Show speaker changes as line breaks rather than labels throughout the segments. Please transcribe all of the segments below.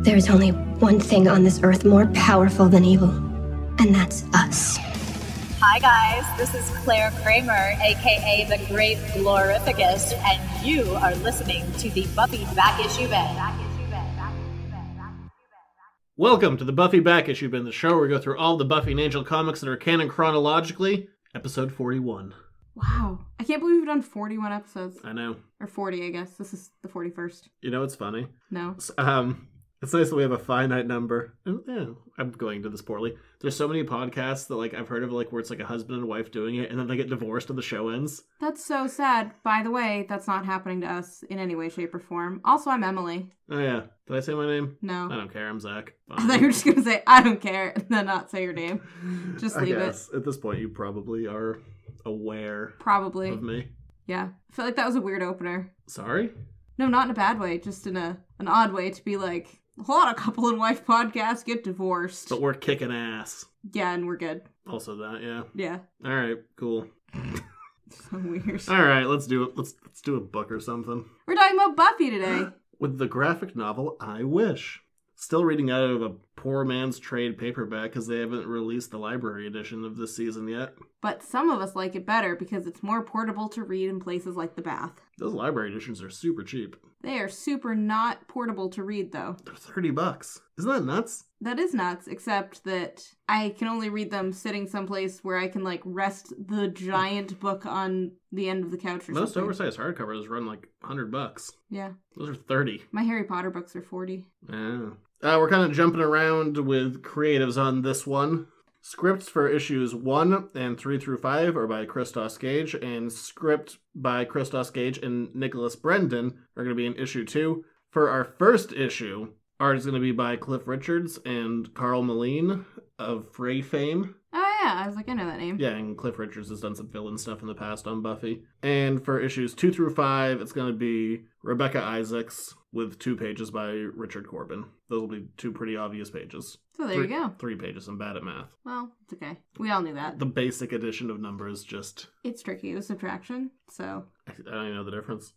There is only one thing on this earth more powerful than evil, and that's us.
Hi guys, this is Claire Kramer, aka the Great Glorificus, and you are listening to the Buffy Back Issue Bin.
Welcome to the Buffy Back Issue Bin, the show where we go through all the Buffy and Angel comics that are canon chronologically, episode 41.
Wow. I can't believe we've done 41 episodes.
I know.
Or 40, I guess. This is the 41st.
You know what's funny?
No.
It's nice that we have a finite number. I'm going to this poorly. There's so many podcasts that I've heard of where it's a husband and wife doing it and then they get divorced and the show ends.
That's so sad. By the way, that's not happening to us in any way, shape, or form. Also, I'm Emily.
Oh yeah. Did I say my name?
No.
I don't care. I'm Zach.
I thought you were just going to say, I don't care, and then not say your name. Just leave it.
At this point, you probably are aware
Probably.
of me.
Yeah. I feel like that was a weird opener.
Sorry?
No, not in a bad way. Just in an odd way to be like, a lot of couple and wife podcasts get divorced.
But we're kicking ass.
Yeah, and we're good.
Also that, yeah.
Yeah.
All right, cool.
So weird.
All right, let's do it. Let's do a book or something.
We're talking about Buffy today.
With the graphic novel I Wish. Still reading out of a poor man's trade paperback because they haven't released the library edition of this season yet.
But some of us like it better because it's more portable to read in places like the bath.
Those library editions are super cheap.
They are super not portable to read, though.
They're $30. Isn't that nuts?
That is nuts, except that I can only read them sitting someplace where I can, rest the giant book on the end of the couch or something.
Most oversized hardcovers run $100.
Yeah.
Those are 30.
My Harry Potter books are 40.
Yeah. We're kind of jumping around with creatives on this one. Scripts for issues 1 and 3 through 5 are by Christos Gage, and script by Christos Gage and Nicholas Brendan are going to be in issue 2. For our first issue, art is going to be by Cliff Richards and Carl Moline of Frey fame.
Oh, yeah. I was like, I know that name.
Yeah, and Cliff Richards has done some villain stuff in the past on Buffy. And for issues 2 through 5, it's going to be Rebecca Isaacs with 2 pages by Richard Corbin. Those will be 2 pretty obvious pages.
So there you go.
3 pages. I'm bad at math.
Well, it's okay. We all knew that.
The basic addition of numbers just...
It's tricky. It was subtraction, so...
I don't even know the difference.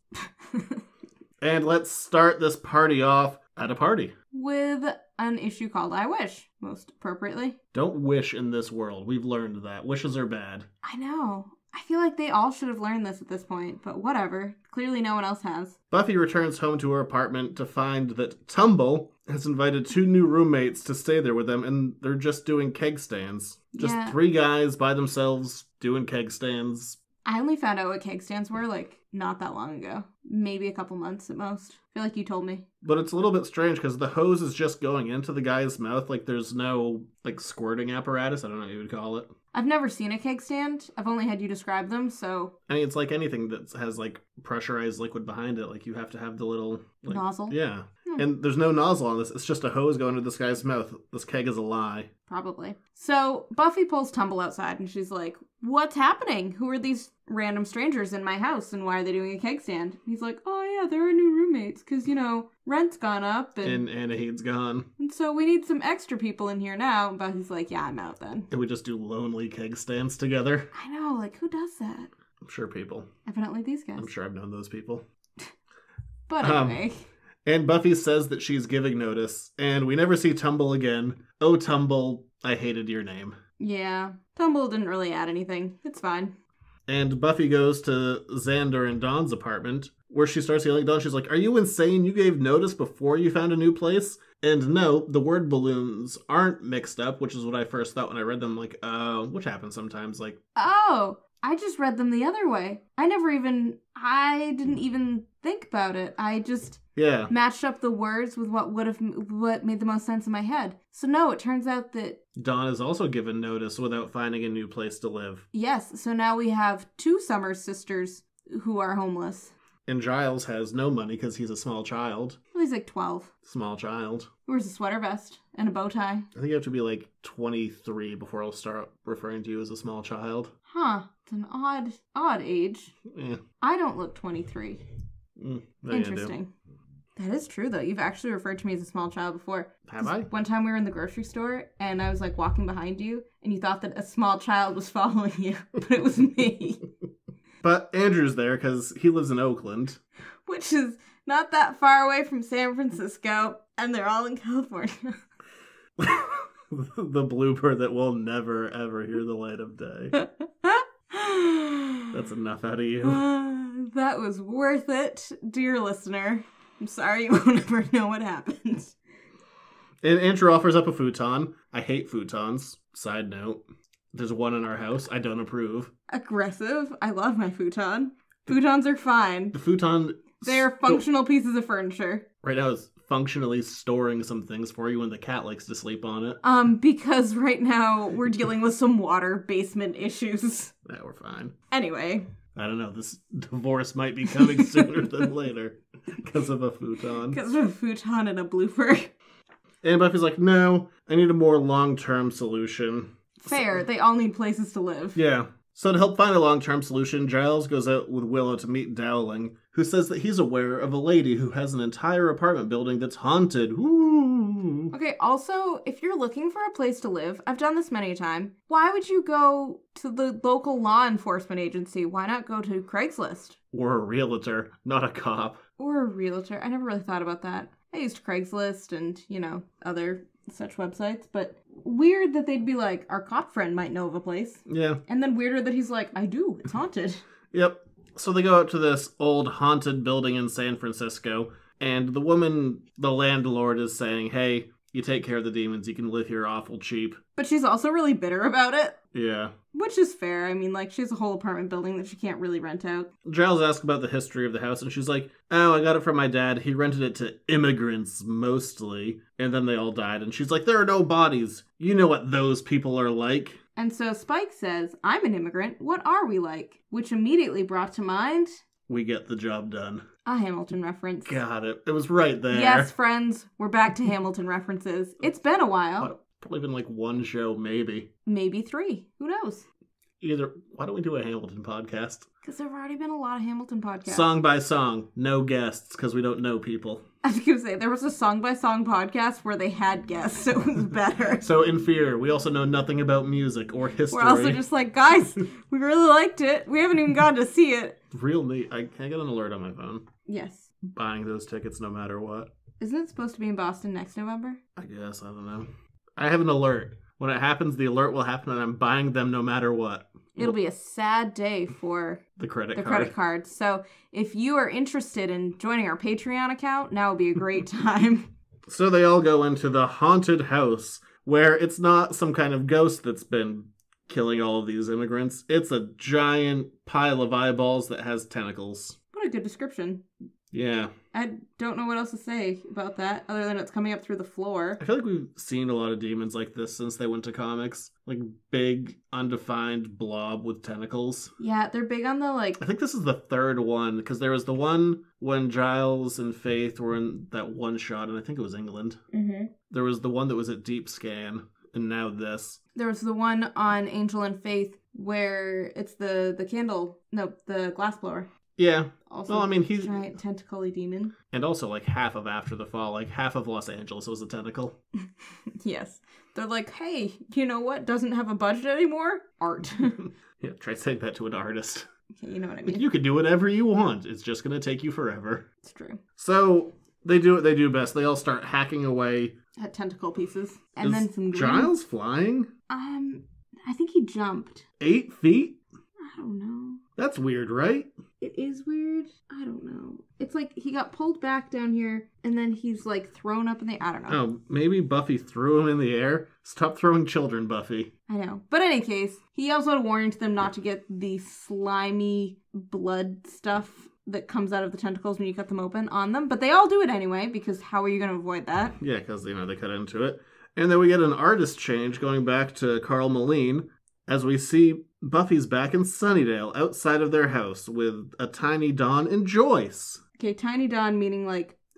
And let's start this party off at a party.
With an issue called I Wish, most appropriately.
Don't wish in this world. We've learned that. Wishes are bad.
I know. I feel like they all should have learned this at this point, but whatever. Clearly no one else has.
Buffy returns home to her apartment to find that Tumble has invited 2 new roommates to stay there with them, and they're just doing keg stands. Just 3 guys by themselves doing keg stands.
I only found out what keg stands were, not that long ago. Maybe a couple months at most. I feel like you told me.
But it's a little bit strange because the hose is just going into the guy's mouth. There's no, squirting apparatus. I don't know what you would call it.
I've never seen a keg stand. I've only had you describe them, so...
I mean, it's like anything that has, pressurized liquid behind it. You have to have the little...
nozzle?
Yeah. And there's no nozzle on this. It's just a hose going into this guy's mouth. This keg is a lie.
Probably. So, Buffy pulls Tumble outside, and she's like, what's happening? Who are these random strangers in my house, and why are they doing a keg stand? And he's like, oh yeah, there are new roommates, because, rent's gone up, and
Anaheed's gone.
And so we need some extra people in here now. And Buffy's like, yeah, I'm out then.
And we just do lonely keg stands together.
I know, who does that?
I'm sure people.
Evidently these guys.
I'm sure I've known those people.
But anyway...
And Buffy says that she's giving notice, and we never see Tumble again. Oh, Tumble, I hated your name.
Yeah, Tumble didn't really add anything. It's fine.
And Buffy goes to Xander and Dawn's apartment, where she starts yelling at Dawn. She's like, are you insane? You gave notice before you found a new place? And no, the word balloons aren't mixed up, which is what I first thought when I read them. Which happens sometimes.
Oh, I just read them the other way. I didn't even think about it. I just...
Yeah.
Matched up the words with what made the most sense in my head. So no, it turns out that...
Dawn is also given notice without finding a new place to live.
Yes, so now we have 2 Summer sisters who are homeless.
And Giles has no money because he's a small child.
Well, he's 12.
Small child.
He wears a sweater vest and a bow tie.
I think you have to be 23 before I'll start referring to you as a small child.
Huh. It's an odd age.
Yeah.
I don't look 23. Interesting. That is true, though. You've actually referred to me as a small child before.
Have I?
One time we were in the grocery store, and I was, walking behind you, and you thought that a small child was following you, but it was me.
But Andrew's there, because he lives in Oakland.
Which is not that far away from San Francisco. And they're all in California.
The blooper that will never, ever hear the light of day. That's enough out of you.
That was worth it, dear listener. I'm sorry you won't ever know what happened.
And Andrew offers up a futon. I hate futons. Side note. There's one in our house. I don't approve.
Aggressive. I love my futon. Futons are fine.
The futon...
They are functional pieces of furniture.
Right now it's functionally storing some things for you and the cat likes to sleep on it.
Because right now we're dealing with some water basement issues.
Yeah, we're fine.
Anyway.
I don't know. This divorce might be coming sooner than later because of a futon.
Because of a futon and a blooper.
And Buffy's like, no, I need a more long-term solution.
Fair. They all need places to live.
Yeah. So to help find a long-term solution, Giles goes out with Willow to meet Dowling, who says that he's aware of a lady who has an entire apartment building that's haunted. Ooh.
Okay, also, if you're looking for a place to live, I've done this many a time, why would you go to the local law enforcement agency? Why not go to Craigslist?
Or a realtor, not a cop.
Or a realtor. I never really thought about that. I used Craigslist and, other such websites, but weird that they'd be like, our cop friend might know of a place.
Yeah.
And then weirder that he's like, I do, it's haunted.
Yep. So they go out to this old haunted building in San Francisco, and the woman, the landlord, is saying, hey, you take care of the demons, you can live here awful cheap.
But she's also really bitter about it.
Yeah.
Which is fair. I mean, she has a whole apartment building that she can't really rent out.
Giles asks about the history of the house, and she's like, oh, I got it from my dad. He rented it to immigrants, mostly. And then they all died. And she's like, there are no bodies. You know what those people are like.
And so Spike says, I'm an immigrant. What are we like? Which immediately brought to mind...
We get the job done.
A Hamilton reference.
Got it. It was right there.
Yes, friends. We're back to Hamilton references. It's been a while.
Probably been one show, maybe.
Maybe 3. Who knows?
Why don't we do a Hamilton podcast?
Because there have already been a lot of Hamilton podcasts.
Song by song. No guests, because we don't know people.
I was going to say, there was a song by song podcast where they had guests, so it was better.
So in Fear, we also know nothing about music or history.
We're also just like, guys, we really liked it. We haven't even gone to see it.
Real neat. Can I get an alert on my phone?
Yes.
Buying those tickets no matter what.
Isn't it supposed to be in Boston next November?
I guess. I don't know. I have an alert. When it happens, the alert will happen and I'm buying them no matter what.
It'll be a sad day for
the credit
card. So if you are interested in joining our Patreon account, now would be a great time.
So they all go into the haunted house, where it's not some kind of ghost that's been killing all of these immigrants. It's a giant pile of eyeballs that has tentacles.
What a good description.
Yeah.
I don't know what else to say about that, other than it's coming up through the floor.
I feel like we've seen a lot of demons like this since they went to comics. Big, undefined blob with tentacles.
Yeah, they're big on the,
I think this is the third one, because there was the one when Giles and Faith were in that one shot, and I think it was England.
Mm-hmm.
There was the one that was at Deep Scan, and now this.
There was the one on Angel and Faith where it's the glassblower.
Yeah.
Also,
well, I mean, he's
giant tentacle-y demon.
And also, half of After the Fall, half of Los Angeles was a tentacle.
Yes. They're like, hey, you know what doesn't have a budget anymore? Art.
Yeah, try saying that to an artist.
Okay, you know what I mean.
You can do whatever you want. It's just going to take you forever.
It's true.
So, they do what they do best. They all start hacking away.
At tentacle pieces. And then some green.
Giles flying?
I think he jumped.
8 feet?
I don't know.
That's weird, right?
It is weird. I don't know. It's like he got pulled back down here, and then he's thrown up in the... I don't know.
Oh, maybe Buffy threw him in the air? Stop throwing children, Buffy.
I know. But in any case, he also had a warning to them not to get the slimy blood stuff that comes out of the tentacles when you cut them open on them. But they all do it anyway, because how are you going to avoid that?
Yeah, because, they cut into it. And then we get an artist change going back to Carl Moline, as we see Buffy's back in Sunnydale, outside of their house, with a tiny Dawn and Joyce.
Okay, tiny Dawn meaning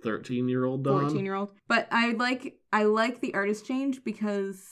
13-year-old Dawn.
14-year-old. But I like the artist change because...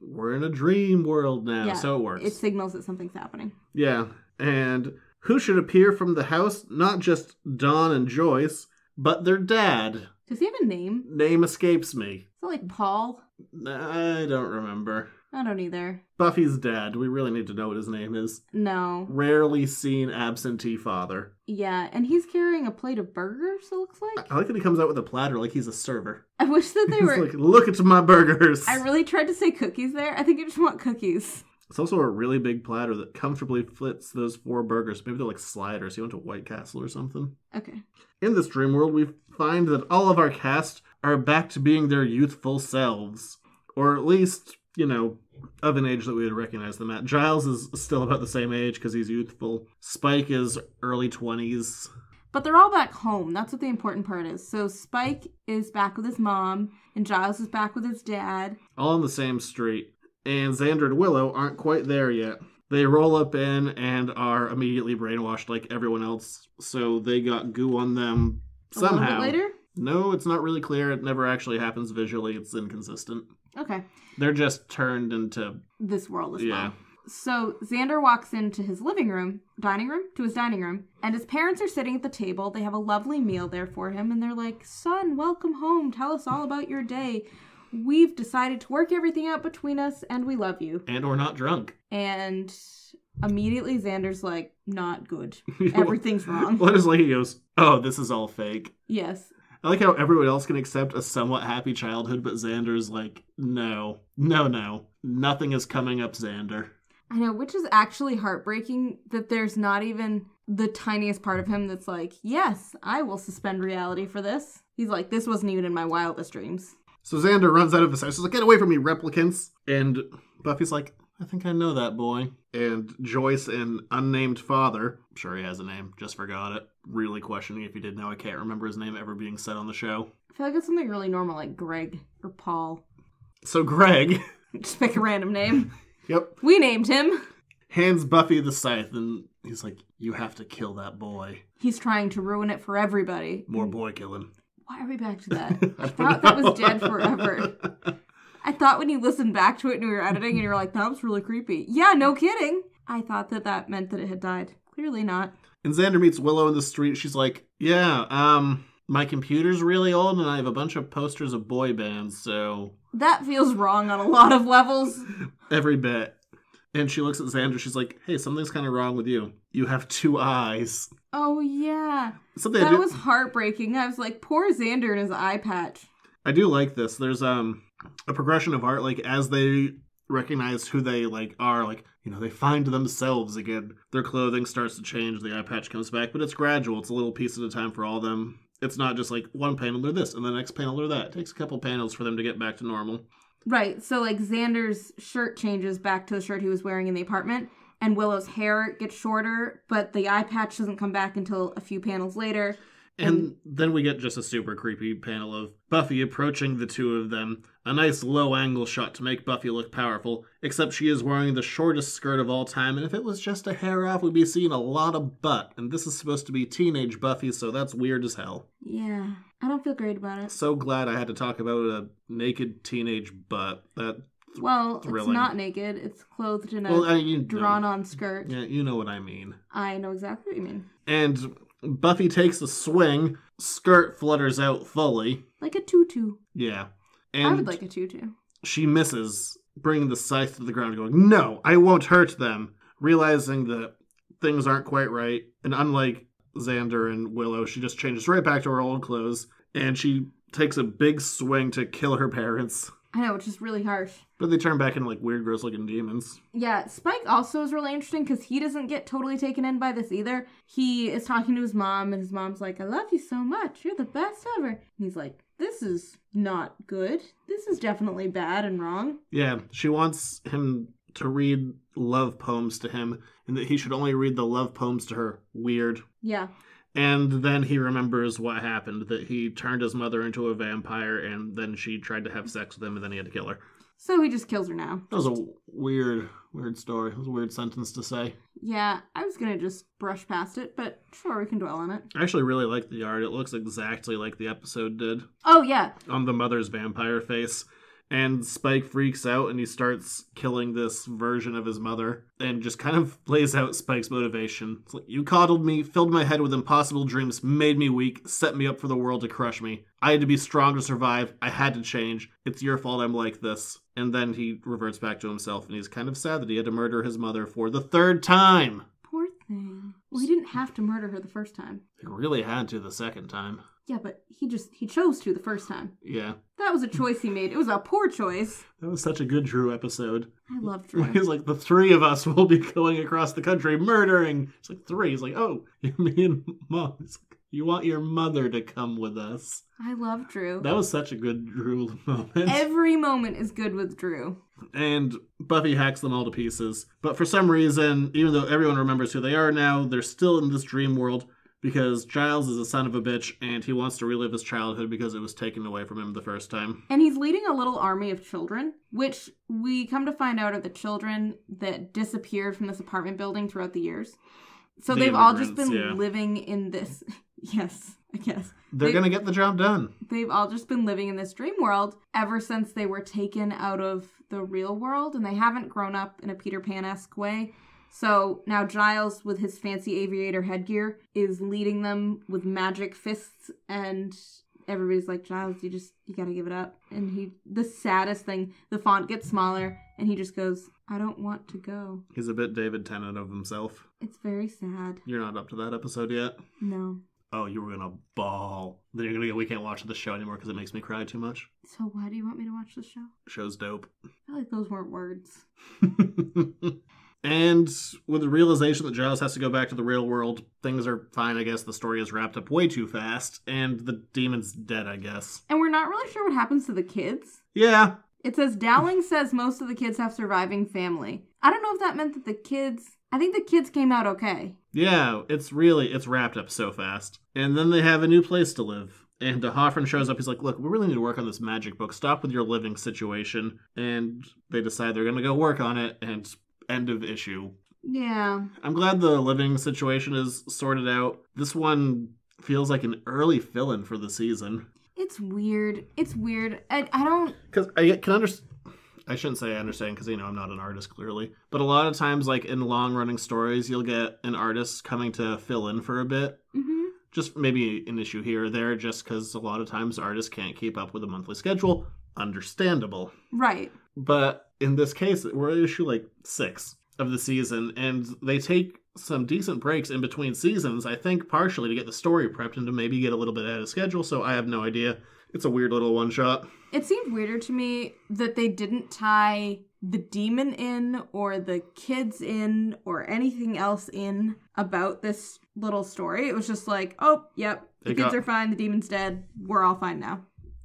We're in a dream world now, so it works.
It signals that something's happening.
Yeah, and who should appear from the house? Not just Dawn and Joyce, but their dad.
Does he have a name?
Name escapes me.
Is it Paul?
I don't remember.
I don't either.
Buffy's dad. Do we really need to know what his name is?
No.
Rarely seen absentee father.
Yeah, and he's carrying a plate of burgers, it looks like.
I like that he comes out with a platter like he's a server.
I wish that they
He's
were...
like, look at my burgers.
I really tried to say cookies there. I think I just want cookies.
It's also a really big platter that comfortably fits those 4 burgers. Maybe they're like sliders. He went to White Castle or something.
Okay.
In this dream world, we find that all of our cast are back to being their youthful selves. Or at least, you know, of an age that we would recognize them at. Giles is still about the same age because he's youthful. Spike is early 20s.
But they're all back home. That's what the important part is. So Spike is back with his mom, and Giles is back with his dad.
All on the same street. And Xander and Willow aren't quite there yet. They roll up in and are immediately brainwashed like everyone else. So they got goo on them somehow.
A little bit later?
No, it's not really clear. It never actually happens visually. It's inconsistent.
Okay.
They're just turned into...
this world as well.
Yeah.
So Xander walks into his dining room, and his parents are sitting at the table. They have a lovely meal there for him, and they're like, son, welcome home. Tell us all about your day. We've decided to work everything out between us, and we love you.
And we're not drunk.
And immediately Xander's like, not good. Everything's wrong.
What is like? He goes, oh, this is all fake.
Yes.
I like how everyone else can accept a somewhat happy childhood, but Xander's like, no. Nothing is coming up, Xander.
I know, which is actually heartbreaking that there's not even the tiniest part of him that's like, yes, I will suspend reality for this. He's like, this wasn't even in my wildest dreams.
So Xander runs out of his house. He's like, get away from me, replicants. And Buffy's like, I think I know that boy. And Joyce and unnamed father, I'm sure he has a name, just forgot it. Really questioning if he did now. I can't remember his name ever being said on the show.
I feel like it's something really normal like Greg or Paul.
So Greg...
just pick a random name.
Yep.
We named him.
Hands Buffy the scythe, and he's like, you have to kill that boy.
He's trying to ruin it for everybody.
More boy killing.
Why are we back to that? I thought that was dead forever. I thought when you listened back to it and we were editing and you were like, that was really creepy. Yeah, no kidding. I thought that meant that it had died. Clearly not.
And Xander meets Willow in the street. She's like, yeah, my computer's really old and I have a bunch of posters of boy bands, so...
That feels wrong on a lot of levels.
Every bit. And she looks at Xander. She's like, hey, something's kind of wrong with you. You have 2 eyes.
Oh, yeah.
Something
that was heartbreaking. I was like, poor Xander and his eye patch.
I do like this. There's a progression of art, like, as they recognize who they, like, are, like, you know, they find themselves again. Their clothing starts to change. The eye patch comes back. But it's gradual. It's a little piece at a time for all of them. It's not just like one panel they're this and the next panel they're that. It takes a couple panels for them to get back to normal.
Right. So like Xander's shirt changes back to the shirt he was wearing in the apartment, and Willow's hair gets shorter, but the eye patch doesn't come back until a few panels later.
And then we get just a super creepy panel of Buffy approaching the two of them. A nice low-angle shot to make Buffy look powerful, except she is wearing the shortest skirt of all time, and if it was just a hair off, we'd be seeing a lot of butt. And this is supposed to be teenage Buffy, so that's weird as hell.
Yeah, I don't feel great about it.
So glad I had to talk about a naked teenage butt.
Well,
thrilling.
It's not naked. It's clothed in a drawn-on skirt.
Yeah, you know what I mean.
I know exactly what you mean.
And Buffy takes a swing, skirt flutters out fully.
Like a tutu.
Yeah. And
I would like a tutu.
She misses, bringing the scythe to the ground, going, no, I won't hurt them. Realizing that things aren't quite right. And unlike Xander and Willow, she just changes right back to her old clothes. And she takes a big swing to kill her parents.
I know, which is really harsh.
But they turn back into like weird, gross-looking demons.
Yeah, Spike also is really interesting because he doesn't get totally taken in by this either. He is talking to his mom, and his mom's like, I love you so much. You're the best ever. And he's like, this is not good. This is definitely bad and wrong.
Yeah, she wants him to read love poems to him, and that he should only read the love poems to her. Weird.
Yeah.
And then he remembers what happened, that he turned his mother into a vampire, and then she tried to have sex with him, and then he had to kill her.
So he just kills her now.
That was a weird story. It was a weird sentence to say.
Yeah, I was going to just brush past it, but sure, we can dwell on it.
I actually really like the art. It looks exactly like the episode did.
Oh, yeah.
On the mother's vampire face. And Spike freaks out and he starts killing this version of his mother and just kind of lays out Spike's motivation. It's like, you coddled me, filled my head with impossible dreams, made me weak, set me up for the world to crush me. I had to be strong to survive. I had to change. It's your fault I'm like this. And then he reverts back to himself and he's kind of sad that he had to murder his mother for the third time.
Poor thing. Well, he didn't have to murder her the first time.
He really had to the second time.
Yeah, but he chose to the first time.
Yeah.
That was a choice he made. It was a poor choice.
That was such a good Drew episode.
I love Drew.
He's like, the three of us will be going across the country murdering. It's like, three. He's like, oh, me and Mom. He's like, you want your mother to come with us.
I love Drew.
That was such a good Drew moment.
Every moment is good with Drew.
And Buffy hacks them all to pieces. But for some reason, even though everyone remembers who they are now, they're still in this dream world because Giles is a son of a bitch and he wants to relive his childhood because it was taken away from him the first time.
And he's leading a little army of children, which we come to find out are the children that disappeared from this apartment building throughout the years. So they've all just been living in this... Yes, I guess.
They're going to get the job done.
They've all just been living in this dream world ever since they were taken out of the real world, and they haven't grown up in a Peter Pan-esque way. So now Giles, with his fancy aviator headgear, is leading them with magic fists, and everybody's like, Giles, you gotta give it up. And the saddest thing, the font gets smaller, and he just goes, I don't want to go.
He's a bit David Tennant of himself.
It's very sad.
You're not up to that episode yet?
No.
Oh, you were gonna bawl. Then you're gonna go, we can't watch the show anymore because it makes me cry too much.
So why do you want me to watch the show?
Show's dope.
I feel like those weren't words.
And with the realization that Giles has to go back to the real world, things are fine, I guess. The story is wrapped up way too fast, and the demon's dead, I guess.
And we're not really sure what happens to the kids.
Yeah.
It says, Dowling says most of the kids have surviving family. I don't know if that meant that the kids... I think the kids came out okay.
Yeah, it's wrapped up so fast. And then they have a new place to live. And Hoffman shows up, he's like, look, we really need to work on this magic book. Stop with your living situation. And they decide they're going to go work on it, and end of issue.
Yeah.
I'm glad the living situation is sorted out. This one feels like an early fill-in for the season.
It's weird. I don't...
Because I can understand... I shouldn't say I understand because, I'm not an artist, clearly. But a lot of times, like, in long-running stories, you'll get an artist coming to fill in for a bit.
Mm-hmm.
Just maybe an issue here or there, just because a lot of times artists can't keep up with a monthly schedule. Understandable.
Right.
But in this case, we're at issue, 6 of the season, and they take some decent breaks in between seasons, I think partially to get the story prepped and to maybe get a little bit out of schedule, so I have no idea. It's a weird little one-shot.
It seemed weirder to me that they didn't tie the demon in or the kids in or anything else in about this little story. It was just like, oh, yep, the kids are fine, the demon's dead, we're all fine now.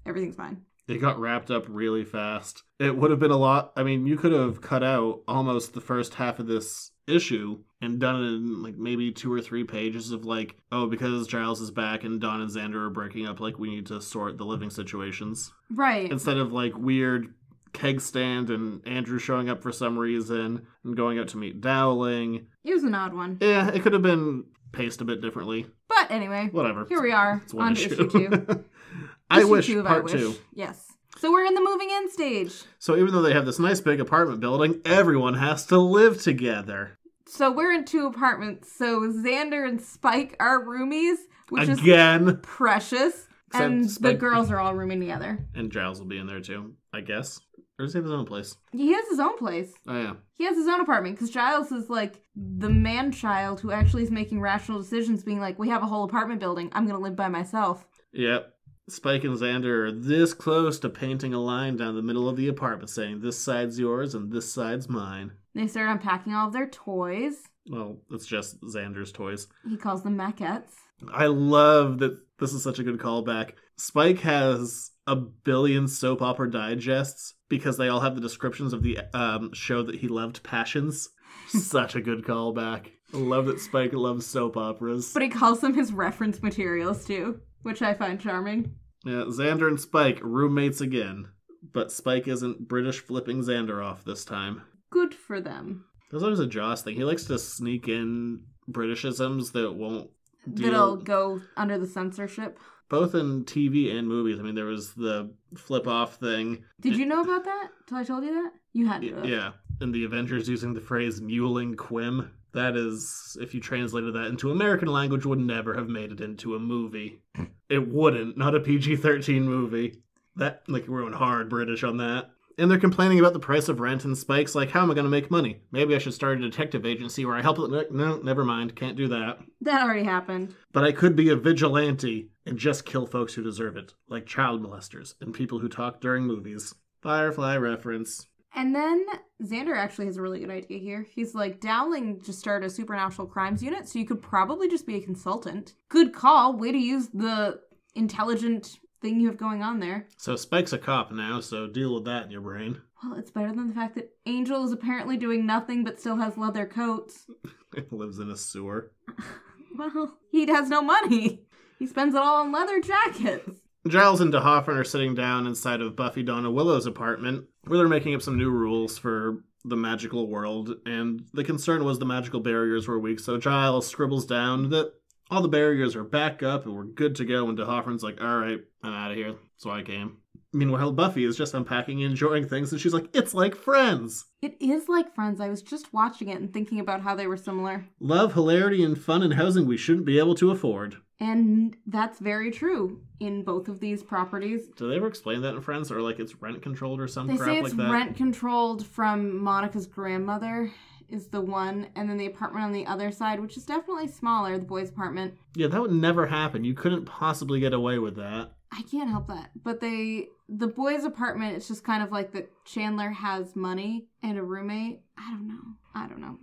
Everything's fine.
It got wrapped up really fast. It would have been a lot. I mean, you could have cut out almost the first half of this issue and done it in maybe 2 or 3 pages of because Giles is back and Dawn and Xander are breaking up, we need to sort the living situations.
Right.
Instead of weird keg stand and Andrew showing up for some reason and going out to meet Dowling.
It was an odd one.
Yeah, it could have been paced a bit differently.
But anyway.
Whatever.
Here we are on to issue 2.
I wish, part 2.
Yes. So we're in the moving in stage.
So even though they have this nice big apartment building, everyone has to live together.
So we're in 2 apartments. So Xander and Spike are roomies, which
Again.
is precious.
Except
and
Spike...
the girls are all rooming together.
And Giles will be in there too, I guess. Or does he have his own place?
He has his own place.
Oh, yeah.
He has his own apartment, because Giles is the man-child who actually is making rational decisions, being like, we have a whole apartment building. I'm going to live by myself.
Yep. Spike and Xander are this close to painting a line down the middle of the apartment saying, this side's yours and this side's mine.
They start unpacking all of their toys.
Well, it's just Xander's toys.
He calls them maquettes.
I love that this is such a good callback. Spike has a billion soap opera digests because they all have the descriptions of the show that he loved, Passions. Such a good callback. I love that Spike loves soap operas.
But he calls them his reference materials too, which I find charming.
Yeah, Xander and Spike, roommates again. But Spike isn't British flipping Xander off this time.
Good for them.
There's always a Joss thing. He likes to sneak in Britishisms that won't
That'll go under the censorship.
both in TV and movies. I mean, there was the flip-off thing.
Did you know about that till I told you that? You had to have.
Yeah. And the Avengers using the phrase muling Quim. That is, if you translated that into American language, would never have made it into a movie. It wouldn't. Not a PG-13 movie. That, like, we're going hard British on that. And they're complaining about the price of rent, and Spike's like, how am I going to make money? Maybe I should start a detective agency where I help it. No, never mind. Can't do that.
That already happened.
But I could be a vigilante and just kill folks who deserve it, like child molesters and people who talk during movies. Firefly reference.
And then Xander actually has a really good idea here. He's like, Dowling just started a supernatural crimes unit, so you could probably just be a consultant. Good call. Way to use the intelligent thing you have going on there.
So Spike's a cop now, so deal with that in your brain.
Well, it's better than the fact that Angel is apparently doing nothing but still has leather coats.
Lives in a sewer.
Well, he has no money. He spends it all on leather jackets.
Giles and DeHoffern are sitting down inside of Buffy, Donna, Willow's apartment, where they're making up some new rules for the magical world, and the concern was the magical barriers were weak, so Giles scribbles down that all the barriers are back up and we're good to go, and DeHoffern's like, alright, I'm out of here. That's why I came. Meanwhile, Buffy is just unpacking and enjoying things, and she's like, it's like Friends!
It is like Friends. I was just watching it and thinking about how they were similar. Love,
hilarity, and fun in housing we shouldn't be able to afford.
And that's very true in both of these properties.
Do they ever explain that in Friends? Or like it's rent-controlled or some
crap like that? They say it's rent-controlled from Monica's grandmother is the one, and then the apartment on the other side, which is definitely smaller, the boys' apartment.
Yeah, that would never happen. You couldn't possibly get away with that.
I can't help that. But the boys' apartment, it's just kind of like that Chandler has money and a roommate. I don't know.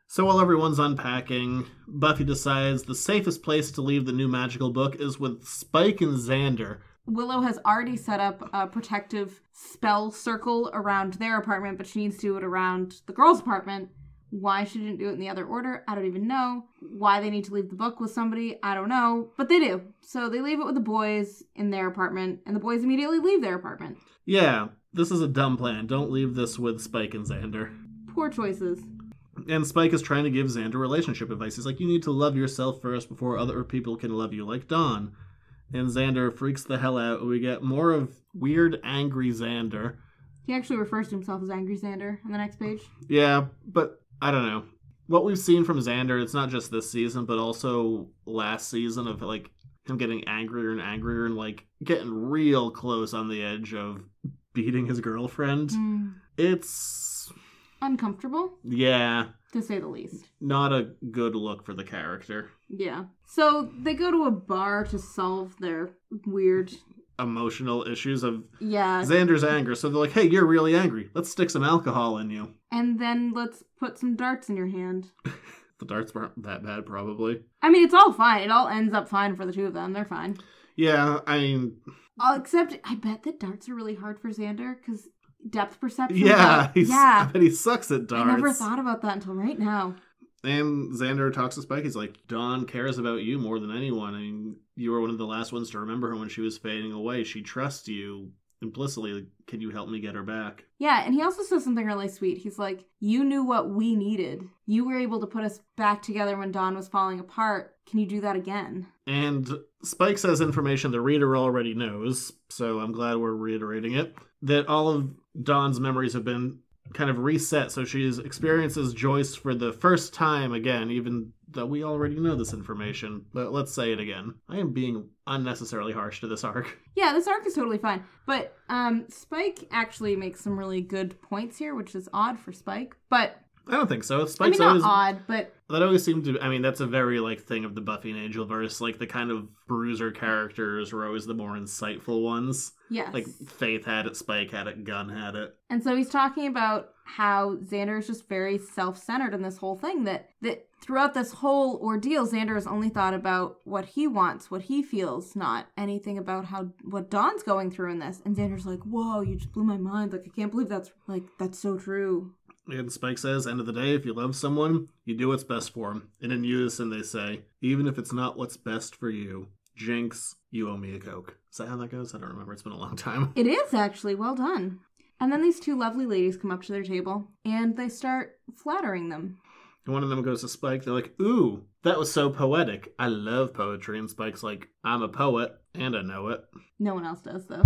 So while everyone's unpacking, Buffy decides the safest place to leave the new magical book is with Spike and Xander.
Willow has already set up a protective spell circle around their apartment, but she needs to do it around the girls' apartment. Why she didn't do it in the other order, I don't even know. Why they need to leave the book with somebody, I don't know. But they do. So they leave it with the boys in their apartment, and the boys immediately leave their apartment.
Yeah, this is a dumb plan. Don't leave this with Spike and Xander.
Poor choices.
And Spike is trying to give Xander relationship advice. He's like, you need to love yourself first before other people can love you, like Dawn. And Xander freaks the hell out. We get more of weird, angry Xander.
He actually refers to himself as Angry Xander on the next page.
Yeah, but I don't know. What we've seen from Xander, it's not just this season, but also last season of, like, him getting angrier and angrier and, like, getting real close on the edge of beating his girlfriend. It's
uncomfortable.
Yeah.
To say the least.
Not a good look for the character.
Yeah. So they go to a bar to solve their weird
emotional issues of
yeah.
Xander's anger. So they're like, hey, you're really angry. Let's stick some alcohol in you.
And then let's put some darts in your hand.
The darts weren't that bad, probably.
I mean, it's all fine. It all ends up fine for the two of them. They're fine.
Yeah, I mean...
except, I bet that darts are really hard for Xander, because depth perception...
Yeah, I bet he sucks at darts.
I never thought about that until right now.
And Xander talks to Spike. He's like, Dawn cares about you more than anyone. I mean, you were one of the last ones to remember her when she was fading away. She trusts you implicitly. Can you help me get her back?
Yeah, and he also says something really sweet. He's like, you knew what we needed. You were able to put us back together when Dawn was falling apart. Can you do that again?
And Spike says information the reader already knows, so I'm glad we're reiterating it, that all of Dawn's memories have been kind of reset, so she experiences Joyce for the first time again, even though we already know this information. But let's say it again. I am being unnecessarily harsh to this arc.
Yeah, this arc is totally fine. But Spike actually makes some really good points here, which is odd for Spike. But
I don't think so. Spike's
not
always
odd, but
that always seemed to. I mean, that's a very thing of the Buffy and Angel verse. Like the kind of bruiser characters were always the more insightful ones.
Yes.
Like Faith had it, Spike had it, Gunn had it.
And so he's talking about how Xander is just very self-centered in this whole thing. That throughout this whole ordeal, Xander has only thought about what he wants, what he feels, not anything about what Dawn's going through in this. And Xander's like, whoa, you just blew my mind. Like, I can't believe that's so true.
And Spike says, end of the day, if you love someone, you do what's best for them. And in unison they say, even if it's not what's best for you, Jinx, you owe me a Coke. Is that how that goes? I don't remember. It's been a long time.
It is, actually. Well done. And then these two lovely ladies come up to their table, and they start flattering them.
And one of them goes to Spike. They're like, ooh, that was so poetic. I love poetry. And Spike's like, I'm a poet. And I know it.
No one else does, though.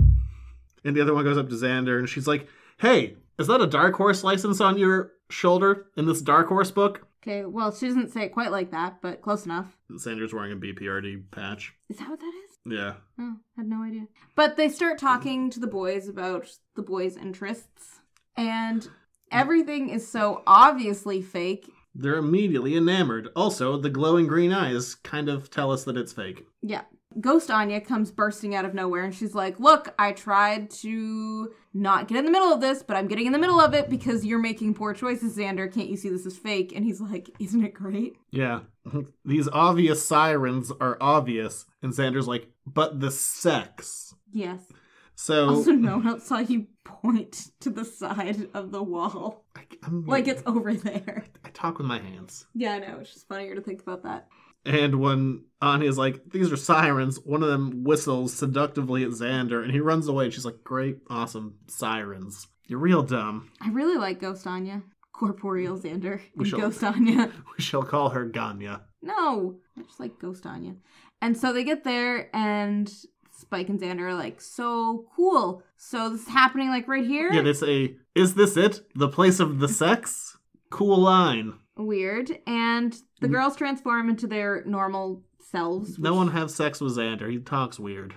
And the other one goes up to Xander, and she's like, hey, is that a Dark Horse license on your shoulder in this Dark Horse book?
Okay, well, she doesn't say it quite like that, but close enough.
Xander's wearing a BPRD patch.
Is that what that is?
Yeah.
Oh, had no idea. But they start talking to the boys about the boys' interests, and everything is so obviously fake.
They're immediately enamored. Also, the glowing green eyes kind of tell us that it's fake.
Yeah. Ghost Anya comes bursting out of nowhere, and she's like, look, I tried to not get in the middle of this, but I'm getting in the middle of it because you're making poor choices, Xander. Can't you see this is fake? And he's like, isn't it great?
Yeah. These obvious sirens are obvious. And Xander's like, but the sex.
Yes.
So
also, no one else saw you point to the side of the wall. Like it's over there.
I talk with my hands.
Yeah, I know. It's just funnier to think about that.
And when Anya's like, these are sirens, one of them whistles seductively at Xander, and he runs away. And she's like, great, awesome, sirens. You're real dumb.
I really like Ghost Anya. Corporeal Xander and Ghost Anya.
We shall call her Ganya.
No, I just like Ghost Anya. And so they get there, and Spike and Xander are like, so cool. So this is happening like right here?
Yeah, they say, is this it? The place of the sex? Cool line.
Weird. And the girls transform into their normal selves.
No one have sex with Xander. He talks weird.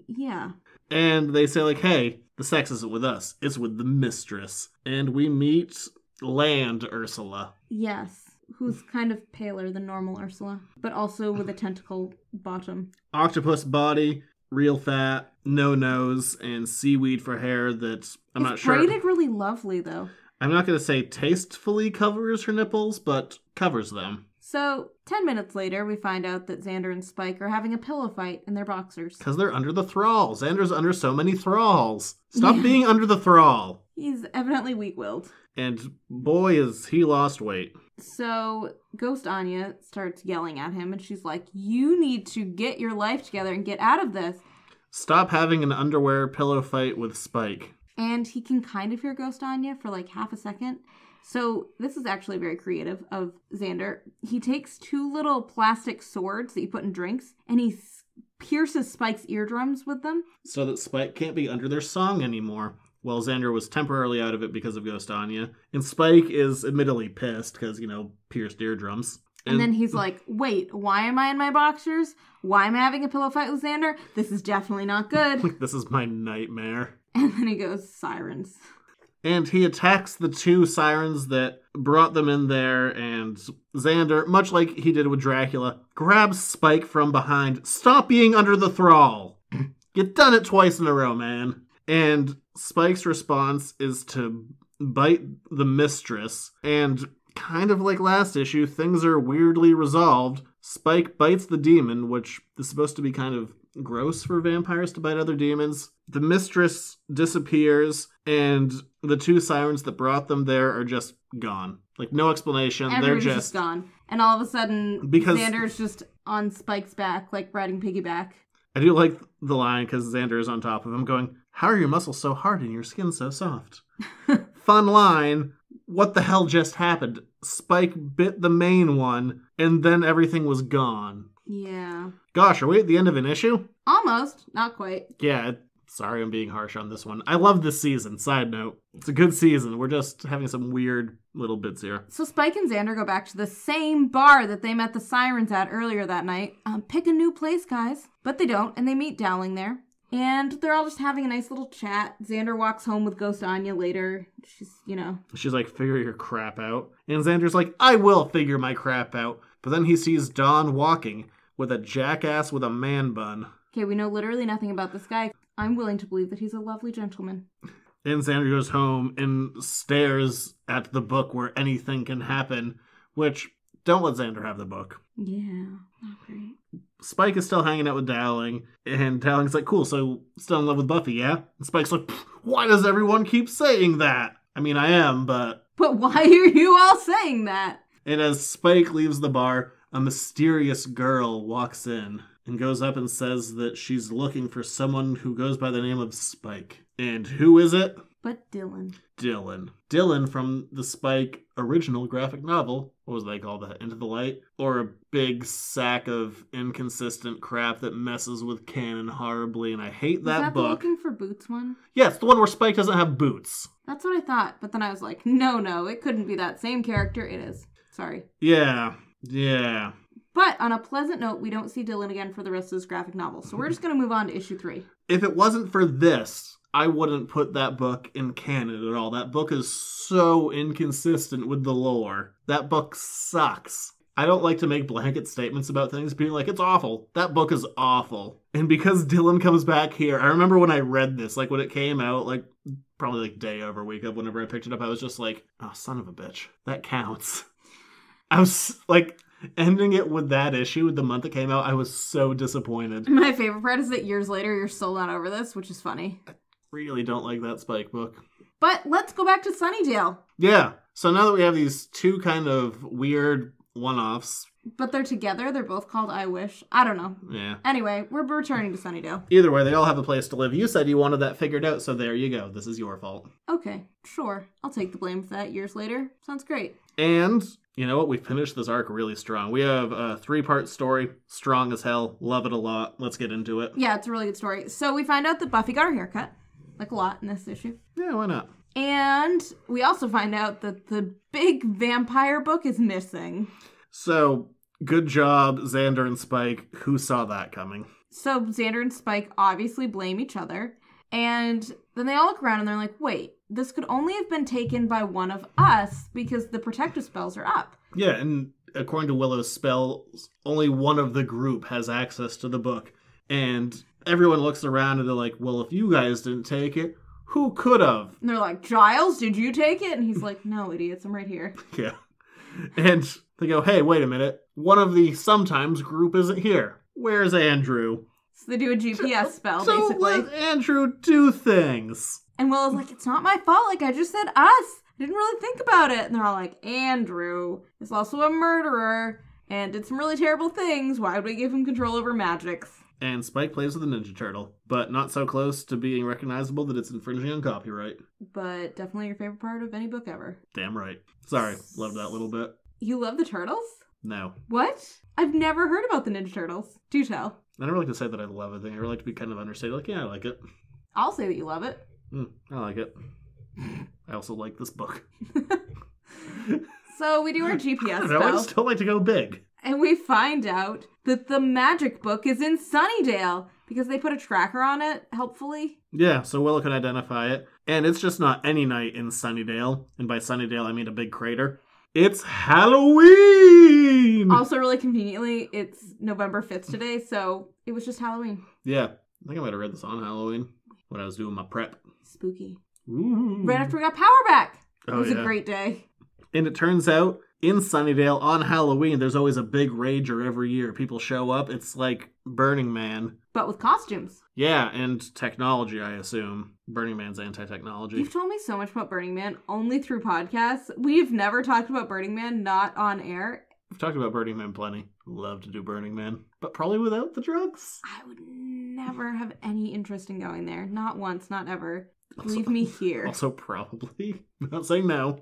Yeah.
And they say, like, hey, the sex isn't with us. It's with the mistress. And we meet Land Ursula.
Yes. Who's kind of paler than normal Ursula, but also with a tentacle bottom.
Octopus body, real fat, no nose, and seaweed for hair that I'm not sure.
It's braided really lovely, though.
I'm not going to say tastefully covers her nipples, but covers them.
So, 10 minutes later, we find out that Xander and Spike are having a pillow fight in their boxers.
Because they're under the thrall. Xander's under so many thralls. Stop being under the thrall.
He's evidently weak-willed.
And boy, is he lost weight.
So, Ghost Anya starts yelling at him, and she's like, you need to get your life together and get out of this.
Stop having an underwear pillow fight with Spike.
And he can kind of hear Ghost Anya for like half a second. So this is actually very creative of Xander. He takes two little plastic swords that you put in drinks, and he pierces Spike's eardrums with them.
So that Spike can't be under their song anymore. Well, Xander was temporarily out of it because of Ghost Anya. And Spike is admittedly pissed because, pierced eardrums.
And then he's like, wait, why am I in my boxers? Why am I having a pillow fight with Xander? This is definitely not good.
This is my nightmare.
And then he goes, sirens.
And he attacks the two sirens that brought them in there, and Xander, much like he did with Dracula, grabs Spike from behind. Stop being under the thrall! You've done it twice in a row, man. And Spike's response is to bite the mistress, and kind of like last issue, things are weirdly resolved. Spike bites the demon, which is supposed to be kind of gross for vampires to bite other demons. The mistress disappears, and the two sirens that brought them there are just gone. Like, no explanation.
Everybody's
They're just
gone. And all of a sudden,
because
Xander's just on Spike's back, like riding piggyback.
I do like the line because Xander is on top of him going, how are your muscles so hard and your skin so soft? Fun line. What the hell just happened? Spike bit the main one, and then everything was gone.
Yeah.
Gosh, are we at the end of an issue?
Almost. Not quite.
Yeah, sorry I'm being harsh on this one. I love this season, side note. It's a good season. We're just having some weird little bits here.
So Spike and Xander go back to the same bar that they met the sirens at earlier that night. Pick a new place, guys. But they don't, and they meet Dowling there. And they're all just having a nice little chat. Xander walks home with Ghost Anya later. She's
like, figure your crap out. And Xander's like, I will figure my crap out. But then he sees Dawn walking with a jackass with a man bun.
Okay, we know literally nothing about this guy. I'm willing to believe that he's a lovely gentleman.
And Xander goes home and stares at the book where anything can happen, which, don't let Xander have the book.
Yeah, not great.
Spike is still hanging out with Dowling, and Dowling's like, cool, so still in love with Buffy, yeah? And Spike's like, why does everyone keep saying that? I mean, I am, but...
But why are you all saying that?
And as Spike leaves the bar, a mysterious girl walks in and goes up and says that she's looking for someone who goes by the name of Spike. And who is it?
But Dylan.
Dylan from the Spike original graphic novel. What was they called that? Into the Light? Or a big sack of inconsistent crap that messes with canon horribly, and I hate that
Is that
book.
the Looking for Boots one?
Yeah, it's the one where Spike doesn't have boots.
That's what I thought, but then I was like, no, it couldn't be that same character. It is. Sorry.
Yeah.
But on a pleasant note, we don't see Dylan again for the rest of this graphic novel, so we're just going to move on to issue 3.
If it wasn't for this, I wouldn't put that book in canon at all. That book is so inconsistent with the lore. That book sucks. I don't like to make blanket statements about things, being like, it's awful. That book is awful. And because Dylan comes back here, I remember when I read this, like when it came out, like probably like day over week of whenever I picked it up, I was just like, oh, son of a bitch. That counts. I was like, ending it with that issue, the month it came out, I was so disappointed.
My favorite part is that years later, you're still not over this, which is funny.
Really don't like that Spike book.
But let's go back to Sunnydale.
Yeah. So now that we have these two kind of weird one-offs.
But they're together. They're both called I Wish. I don't know.
Yeah.
Anyway, we're returning to Sunnydale.
Either way, they all have a place to live. You said you wanted that figured out, so there you go. This is your fault.
Okay, sure. I'll take the blame for that years later. Sounds great.
And you know what? We finished this arc really strong. We have a 3-part story. Strong as hell. Love it a lot. Let's get into it.
Yeah, it's a really good story. So we find out that Buffy got her haircut. Like a lot in this issue.
Yeah, why not?
And we also find out that the big vampire book is missing.
So, good job, Xander and Spike. Who saw that coming?
So Xander and Spike obviously blame each other. And then they all look around and they're like, wait, this could only have been taken by one of us because the protective spells are up.
Yeah, and according to Willow's spells, only one of the group has access to the book. And everyone looks around and they're like, well, if you guys didn't take it, who could have?
And they're like, Giles, did you take it? And he's like, no, idiots, I'm right here.
Yeah. And they go, hey, wait a minute. One of the sometimes group isn't here. Where's Andrew?
So they do a GPS spell,
so
basically.
let Andrew do things.
And Willow's like, it's not my fault. Like, I just said us. I didn't really think about it. And they're all like, Andrew is also a murderer and did some really terrible things. Why would we give him control over magics?
And Spike plays with a Ninja Turtle, but not so close to being recognizable that it's infringing on copyright.
But definitely your favorite part of any book ever.
Damn right. Sorry, love that little bit.
You love the turtles?
No.
What? I've never heard about the Ninja Turtles. Do tell.
I never like to say that I love a thing. I like to be kind of understated. Like, yeah, I like it.
I'll say that you love it.
I like it. I also like this book.
So we do our GPS
I
spell.
I just don't like to go big.
And we find out that the magic book is in Sunnydale because they put a tracker on it, helpfully.
Yeah, so Willow can identify it. And it's just not any night in Sunnydale. And by Sunnydale, I mean a big crater. It's Halloween!
Also, really conveniently, it's November 5th today, so it was just Halloween.
Yeah, I think I might have read this on Halloween when I was doing my prep.
Spooky.
Ooh.
Right after we got power back. It was
yeah.
a great day.
And it turns out, in Sunnydale, on Halloween, there's always a big rager every year. People show up. It's like Burning Man.
But with costumes.
Yeah, and technology, I assume. Burning Man's anti-technology.
You've told me so much about Burning Man, only through podcasts. We've never talked about Burning Man, not on air.
We've talked about Burning Man plenty. Love to do Burning Man. But probably without the drugs.
I would never have any interest in going there. Not once, not ever. Leave me here.
Also, probably. I'm not saying no.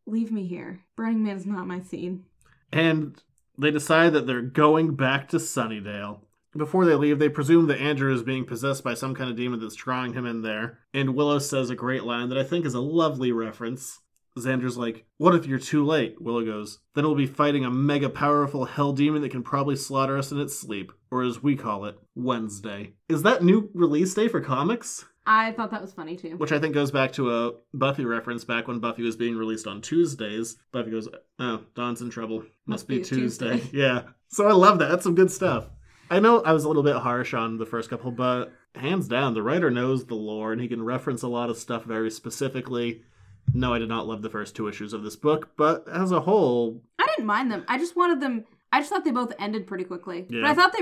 Leave me here. Burning Man is not my scene.
And they decide that they're going back to Sunnydale. Before they leave, they presume that Andrew is being possessed by some kind of demon that's drawing him in there. And Willow says a great line that I think is a lovely reference. Xander's like, what if you're too late? Willow goes, then we'll be fighting a mega powerful hell demon that can probably slaughter us in its sleep. Or as we call it, Wednesday. Is that new release day for comics?
I thought that was funny too.
Which I think goes back to a Buffy reference back when Buffy was being released on Tuesdays. Buffy goes, oh, Dawn's in trouble. Must be Tuesday. Yeah. So I love that. That's some good stuff. I know I was a little bit harsh on the first couple, but hands down, the writer knows the lore and he can reference a lot of stuff very specifically. No, I did not love the first 2 issues of this book, but as a whole...
I didn't mind them. I just wanted them... I just thought they both ended pretty quickly.
Yeah.
But I thought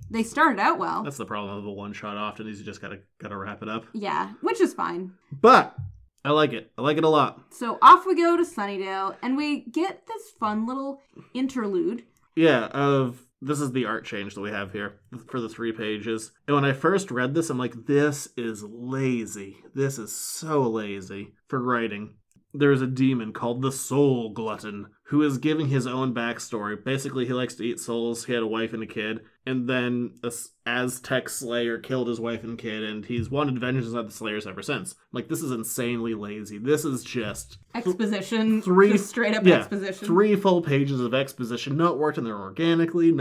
they started out well.
That's the problem with the one-shot often is you just gotta wrap it up.
Yeah, which is fine.
But I like it. I like it a lot.
So off we go to Sunnydale, and we get this fun little interlude.
Yeah, this is the art change that we have here for the 3 pages. And when I first read this, I'm like, this is lazy. This is so lazy for writing. there's a demon called the Soul Glutton who is giving his own backstory. Basically, he likes to eat souls. He had a wife and a kid. And then an Aztec Slayer killed his wife and kid, and he's wanted vengeance on the Slayers ever since. Like, this is insanely lazy. This is just...
Exposition. Just straight up exposition. 3 full pages of exposition. Not worked in there organically,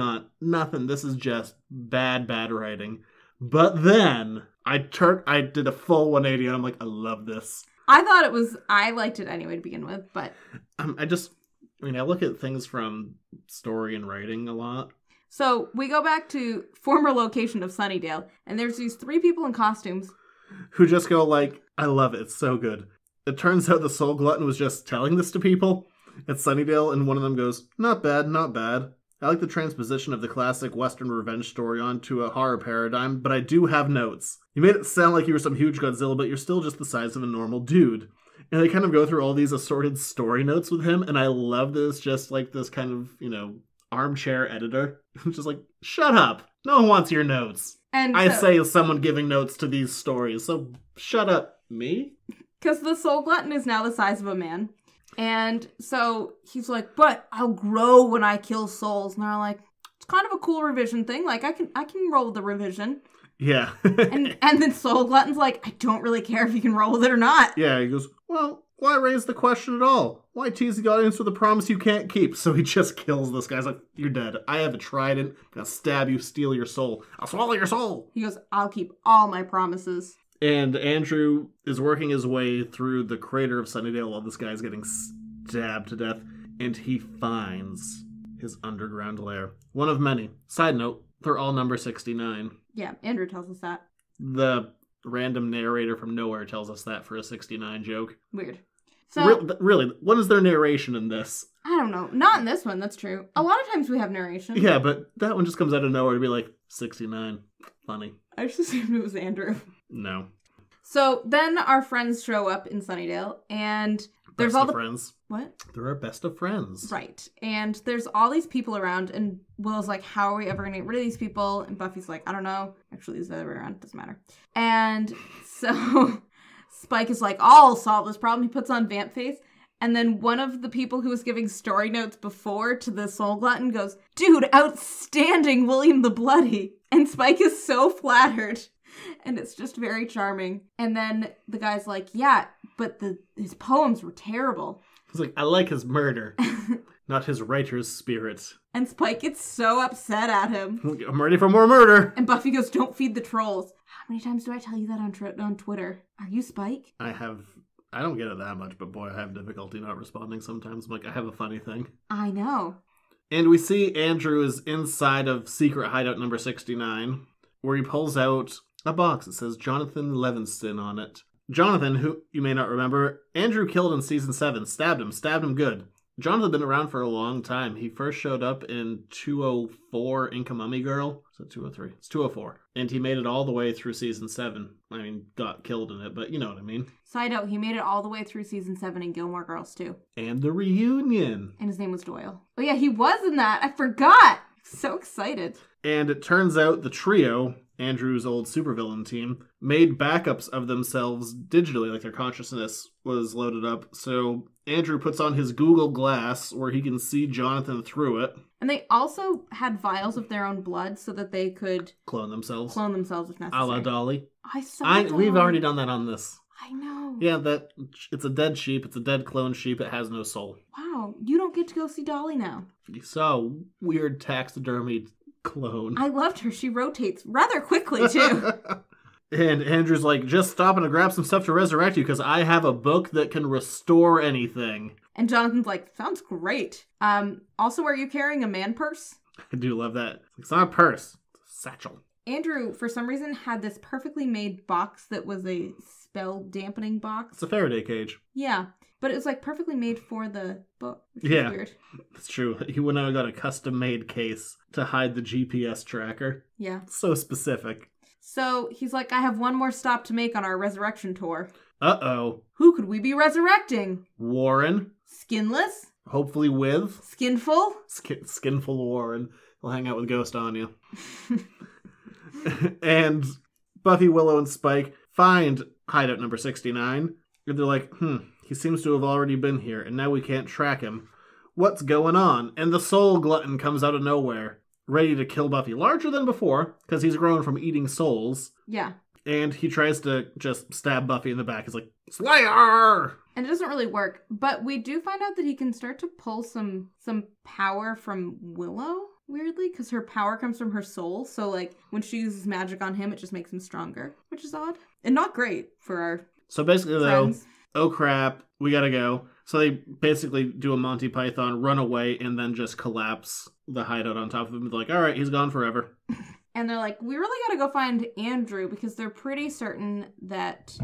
nothing. This is just bad writing. But then, I did a full 180, and I'm like, I love this. I liked it anyway to begin with, but...
I look at things from story and writing a lot.
So, we go back to former location of Sunnydale, and there's these 3 people in costumes.
Who just go like, I love it, it's so good. It turns out the Soul Glutton was just telling this to people at Sunnydale, and one of them goes, not bad, not bad. I like the transposition of the classic Western revenge story onto a horror paradigm, but I do have notes. You made it sound like you were some huge Godzilla, but you're still just the size of a normal dude. And they kind of go through all these assorted story notes with him, and I love this, just like this kind of, armchair editor. Just like, shut up. No one wants your notes. And I say as someone giving notes to these stories, so shut up. Me?
Because the Soul Glutton is now the size of a man. And so he's like, but I'll grow when I kill souls. And they're like, it's kind of a cool revision thing. Like, I can roll with the revision.
Yeah.
and then Soul Glutton's like, I don't really care if you can roll with it or not.
Yeah, he goes, well, why raise the question at all? Why tease the audience with a promise you can't keep? So he just kills this guy. He's like, you're dead. I have a trident. I'm gonna stab you, steal your soul. I'll swallow your soul.
He goes, I'll keep all my promises.
And Andrew is working his way through the crater of Sunnydale while this guy's getting stabbed to death. And he finds his underground lair. One of many. Side note, they're all number 69.
Yeah, Andrew tells us that.
The random narrator from nowhere tells us that for a 69 joke.
Weird. So,
really, what is their narration in this?
I don't know. Not in this one, that's true. A lot of times we have narration.
Yeah, but that one just comes out of nowhere to be like, 69. Funny.
I just assumed it was Andrew.
No.
So then our friends show up in Sunnydale, and there's
all the friends.
What?
They're our best of friends.
Right. And there's all these people around, and Willow's like, how are we ever going to get rid of these people? And Buffy's like, I don't know. Actually, it's the other way around. Doesn't matter. And so Spike is like, I'll solve this problem. He puts on vamp face. And then one of the people who was giving story notes before to the Soul Glutton goes, dude, outstanding, William the Bloody. And Spike is so flattered. And it's just very charming. And then the guy's like, yeah, but his poems were terrible.
He's like, I like his murder, not his writer's spirit.
And Spike gets so upset at him.
I'm ready for more murder.
And Buffy goes, don't feed the trolls. How many times do I tell you that on Twitter? Are you Spike?
I don't get it that much, but boy, I have difficulty not responding sometimes. I'm like, I have a funny thing.
I know.
And we see Andrew is inside of secret hideout number 69, where he pulls out a box that says Jonathan Levinston on it. Jonathan, who you may not remember, Andrew killed in season 7, stabbed him good. Jonathan had been around for a long time. He first showed up in 204 Inca Mummy Girl. Is it 203? It's 204. And he made it all the way through season 7. I mean, got killed in it, but you know what I mean.
Side note, he made it all the way through season 7 in Gilmore Girls too.
And the reunion.
And his name was Doyle. Oh yeah, he was in that. I forgot. So excited.
And it turns out the trio, Andrew's old supervillain team, made backups of themselves digitally, like their consciousness was loaded up. So Andrew puts on his Google Glass where he can see Jonathan through it.
And they also had vials of their own blood so that they could
clone themselves
if necessary.
A la Dolly.
I saw
We've already done that on this.
I know.
Yeah, it's a dead sheep. It's a dead clone sheep. It has no soul.
Wow, you don't get to go see Dolly now.
You saw a weird taxidermied clone.
I loved her. She rotates rather quickly, too.
And Andrew's like, just stopping to grab some stuff to resurrect you because I have a book that can restore anything.
And Jonathan's like, sounds great. Also, are you carrying a man purse?
I do love that. It's not a purse. It's a satchel.
Andrew, for some reason, had this perfectly made box that was a spell dampening box.
It's a Faraday cage.
Yeah. But it was like perfectly made for the book, which is weird.
That's true. He went out and got a custom-made case to hide the GPS tracker.
Yeah.
So specific.
So he's like, I have one more stop to make on our resurrection tour.
Uh-oh.
Who could we be resurrecting?
Warren.
Skinless?
Hopefully with.
Skinful?
Skinful Warren. He'll hang out with Ghost Anya. And Buffy, Willow, and Spike find hideout number 69. And they're like, he seems to have already been here, and now we can't track him. What's going on? And the soul glutton comes out of nowhere, ready to kill Buffy. Larger than before, because he's grown from eating souls.
Yeah.
And he tries to just stab Buffy in the back. He's like, Slayer!
And it doesn't really work. But we do find out that he can start to pull some power from Willow, weirdly, because her power comes from her soul. So, like, when she uses magic on him, it just makes him stronger, which is odd. And not great for our
So basically,
friends.
Though, oh crap, we gotta go. So they basically do a Monty Python, run away, and then just collapse the hideout on top of him. They're like, all right, he's gone forever.
And they're like, we really gotta go find Andrew, because they're pretty certain that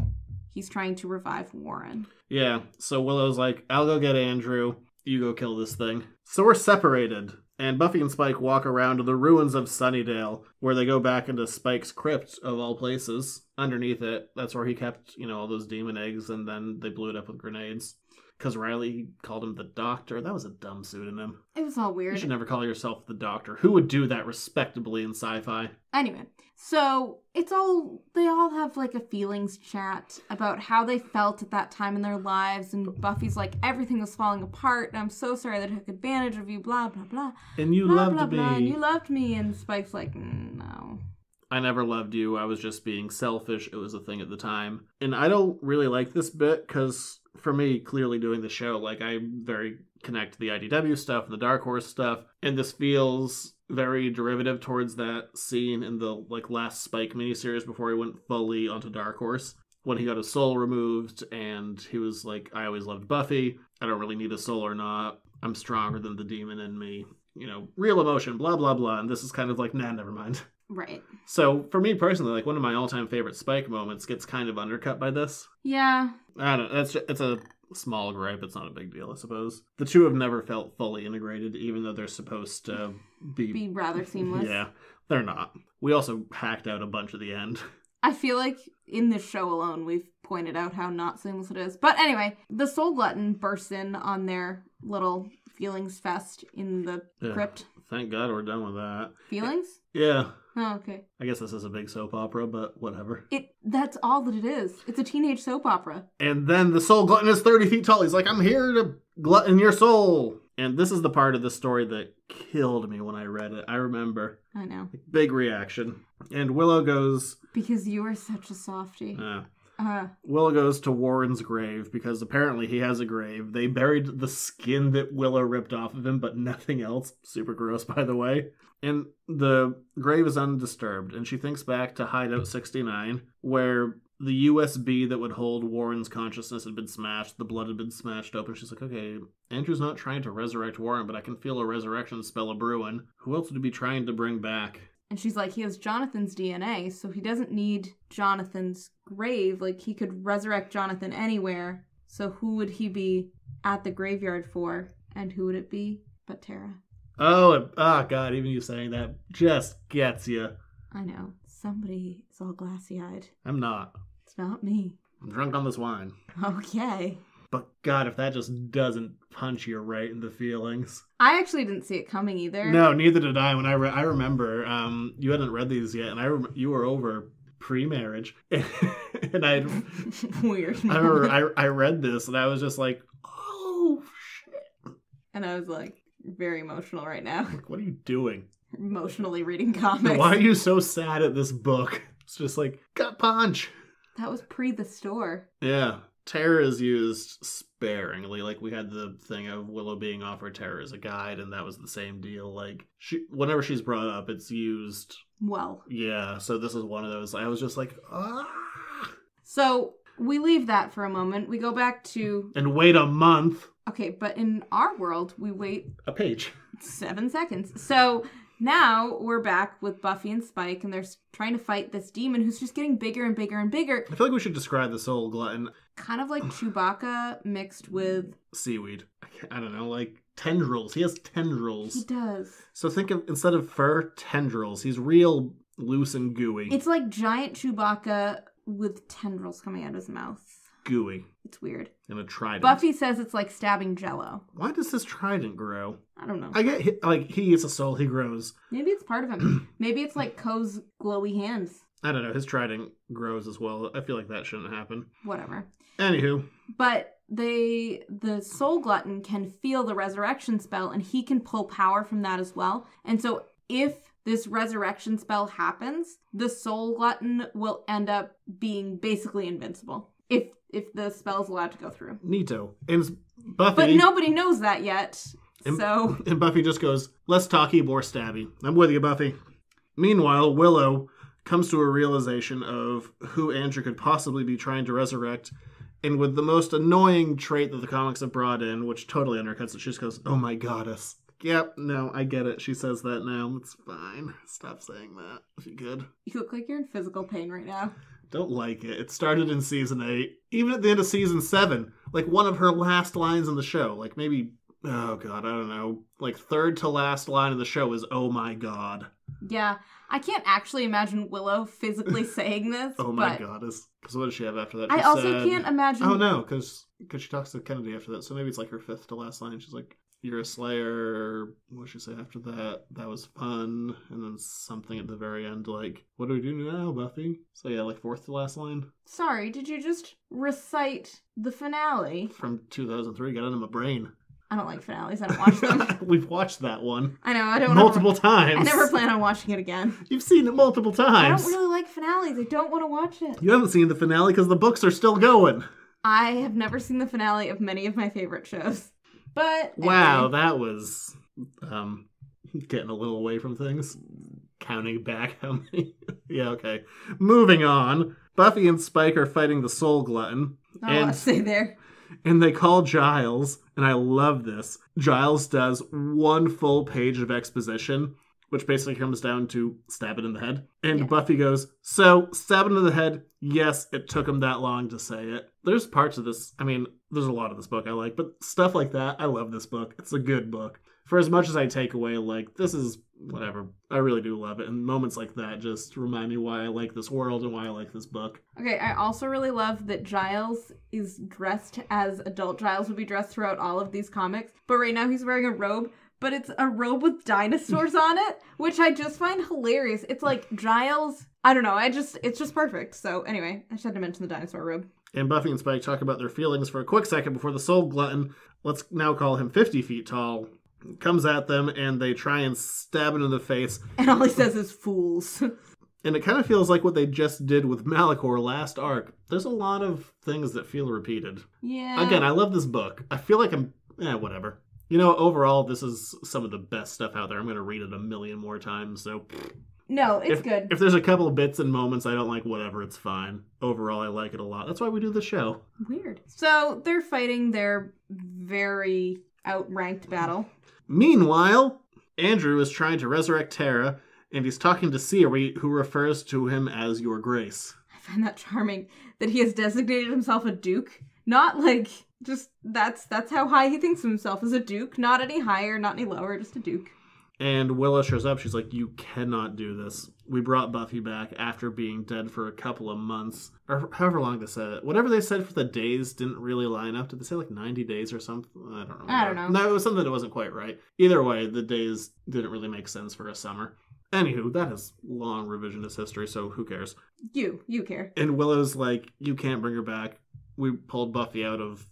he's trying to revive Warren.
Yeah, so Willow's like, I'll go get Andrew, you go kill this thing. So we're separated, and Buffy and Spike walk around to the ruins of Sunnydale, where they go back into Spike's crypt, of all places. Underneath it, that's where he kept, all those demon eggs, and then they blew it up with grenades. Because Riley called him the Doctor. That was a dumb pseudonym.
It was all weird.
You should never call yourself the Doctor. Who would do that respectably in sci-fi?
Anyway, so they all have like a feelings chat about how they felt at that time in their lives, and Buffy's like, everything was falling apart, and I'm so sorry that I took advantage of you, blah, blah, blah.
And you
blah,
loved
blah,
me.
Blah, and you loved me, and Spike's like, no.
I never loved you. I was just being selfish. It was a thing at the time. And I don't really like this bit, because for me, clearly doing the show, like, I very connect to the IDW stuff and the Dark Horse stuff, and this feels very derivative towards that scene in the last Spike miniseries before he went fully onto Dark Horse, when he got his soul removed and he was like, I always loved Buffy, I don't really need a soul or not, I'm stronger than the demon in me, real emotion, blah blah blah. And this is kind of like, nah, never mind.
Right.
So for me personally, one of my all-time favorite Spike moments gets kind of undercut by this.
Yeah.
I don't know, it's a small gripe. It's not a big deal, I suppose. The two have never felt fully integrated, even though they're supposed to be
rather seamless.
Yeah, they're not. We also hacked out a bunch at the end.
I feel like in this show alone, we've pointed out how not seamless it is. But anyway, the Soul Glutton bursts in on their little feelings fest in the crypt.
Thank God we're done with that.
Feelings?
Yeah.
Oh, okay.
I guess this is a big soap opera, but whatever.
That's all that it is. It's a teenage soap opera.
And then the Soul Glutton is 30 feet tall. He's like, I'm here to glutton your soul. And this is the part of the story that killed me when I read it. I remember.
I know.
Big reaction. And Willow goes...
Because you are such a softie.
Willow goes to Warren's grave because apparently he has a grave. They buried the skin that Willow ripped off of him, but nothing else. Super gross, by the way. And the grave is undisturbed, and she thinks back to Hideout 69, where the USB that would hold Warren's consciousness had been smashed, the blood had been smashed open. She's like, okay, Andrew's not trying to resurrect Warren, but I can feel a resurrection spell a-brewing. Who else would he be trying to bring back?
And she's like, he has Jonathan's DNA, so he doesn't need Jonathan's grave. Like, he could resurrect Jonathan anywhere. So who would he be at the graveyard for? And who would it be but Tara?
Oh, God, even you saying that just gets you.
I know. Somebody is all glassy-eyed.
I'm not.
It's not me.
I'm drunk on this wine.
Okay.
But God, if that just doesn't punch you right in the feelings.
I actually didn't see it coming either.
No, neither did I. When I remember, you hadn't read these yet, and you were over pre-marriage, and I
weird.
I remember I read this, and I was just like, oh shit.
And I was like, very emotional right now.
Like, what are you doing?
Emotionally reading comics.
Why are you so sad at this book? It's just like, gut punch.
That was pre the store.
Yeah. Terror is used sparingly. Like, we had the thing of Willow being offered Terror as a guide, and that was the same deal. Like, whenever she's brought up, it's used
well.
Yeah, so this is one of those. I was just like, ah.
So we leave that for a moment. We go back to...
And wait a month.
Okay, but in our world, we wait...
A page.
7 seconds. So... Now we're back with Buffy and Spike, and they're trying to fight this demon who's just getting bigger and bigger and bigger.
I feel like we should describe the Soul Glutton.
Kind of like Chewbacca mixed with...
seaweed. I don't know, like tendrils. He has tendrils.
He does.
So think of, instead of fur, tendrils. He's real loose and gooey.
It's like giant Chewbacca with tendrils coming out of his mouth.
Gooey.
It's weird.
And a trident.
Buffy says it's like stabbing Jell-O.
Why does this trident grow?
I don't know.
I get, he eats a soul, he grows.
Maybe it's part of him. Maybe it's like Ko's glowy hands.
I don't know, his trident grows as well. I feel like that shouldn't happen.
Whatever.
Anywho.
But the soul glutton can feel the resurrection spell, and he can pull power from that as well. And so if this resurrection spell happens, the soul glutton will end up being basically invincible if the spell is allowed to go through.
Neato. And Buffy...
But nobody knows that yet, so...
And Buffy just goes, less talky, more stabby. I'm with you, Buffy. Meanwhile, Willow comes to a realization of who Andrew could possibly be trying to resurrect, and with the most annoying trait that the comics have brought in, which totally undercuts it, she just goes, oh my goddess. Yep, no, I get it. She says that now. It's fine. Stop saying that, if you could.
You look like you're in physical pain right now.
Don't like it. It started in season 8. Even at the end of season 7, like one of her last lines in the show, like maybe, oh god, I don't know, like third to last line of the show is, oh my god.
Yeah, I can't actually imagine Willow physically saying this.
Oh my goddess. Because what does she have after that?
I also can't imagine...
Oh no, because she talks to Kennedy after that, so maybe it's like her fifth to last line. She's like, you're a slayer. What did she say after that? That was fun. And then something at the very end, like, what do we do now, Buffy? So yeah, like fourth to last line.
Sorry, did you just recite the finale?
From 2003, got into my brain.
I don't like finales. I don't watch them.
We've watched that one.
I know. I don't
multiple times.
I never plan on watching it again.
You've seen it multiple times.
I don't really like finales. I don't want to watch it.
You haven't seen the finale because the books are still going.
I have never seen the finale of many of my favorite shows. But
wow,
anyway.
That was getting a little away from things. Counting back how many. Yeah, okay. Moving on. Buffy and Spike are fighting the Soul Glutton.
Not a lot to say there.
And they call Giles, and I love this. Giles does one full page of exposition, which basically comes down to stab it in the head. And Buffy goes, so, stab it in the head, yes, it took him that long to say it. There's parts of this, I mean, there's a lot of this book I like, but stuff like that, I love this book. It's a good book. For as much as I take away, like, this is whatever, I really do love it. And moments like that just remind me why I like this world and why I like this book.
Okay, I also really love that Giles is dressed as adult Giles would be dressed throughout all of these comics. But right now he's wearing a robe, but it's a robe with dinosaurs on it, which I just find hilarious. It's like Giles, I don't know, it's just perfect. So anyway, I just had to mention the dinosaur robe.
And Buffy and Spike talk about their feelings for a quick second before the Soul Glutton, let's now call him 50 feet tall, comes at them, and they try and stab him in the face.
And all he says is fools.
And it kind of feels like what they just did with Malachor last arc. There's a lot of things that feel repeated.
Yeah.
Again, I love this book. I feel like whatever. You know, overall, this is some of the best stuff out there. I'm going to read it a million more times, so...
No, it's good.
If there's a couple of bits and moments I don't like, whatever, it's fine. Overall, I like it a lot. That's why we do the show.
Weird. So, they're fighting their very outranked battle.
Meanwhile, Andrew is trying to resurrect Tara, and he's talking to Siri, who refers to him as Your Grace.
I find that charming that he has designated himself a duke. Not like, just, that's how high he thinks of himself, as a duke. Not any higher, not any lower, just a duke.
And Willow shows up. She's like, you cannot do this. We brought Buffy back after being dead for a couple of months. Or however long they said it. Whatever they said for the days didn't really line up. Did they say like 90 days or something? I don't know. No, it was something that wasn't quite right. Either way, the days didn't really make sense for a summer. Anywho, that is long revisionist history, so who cares? You
care.
And Willow's like, you can't bring her back. We pulled Buffy out of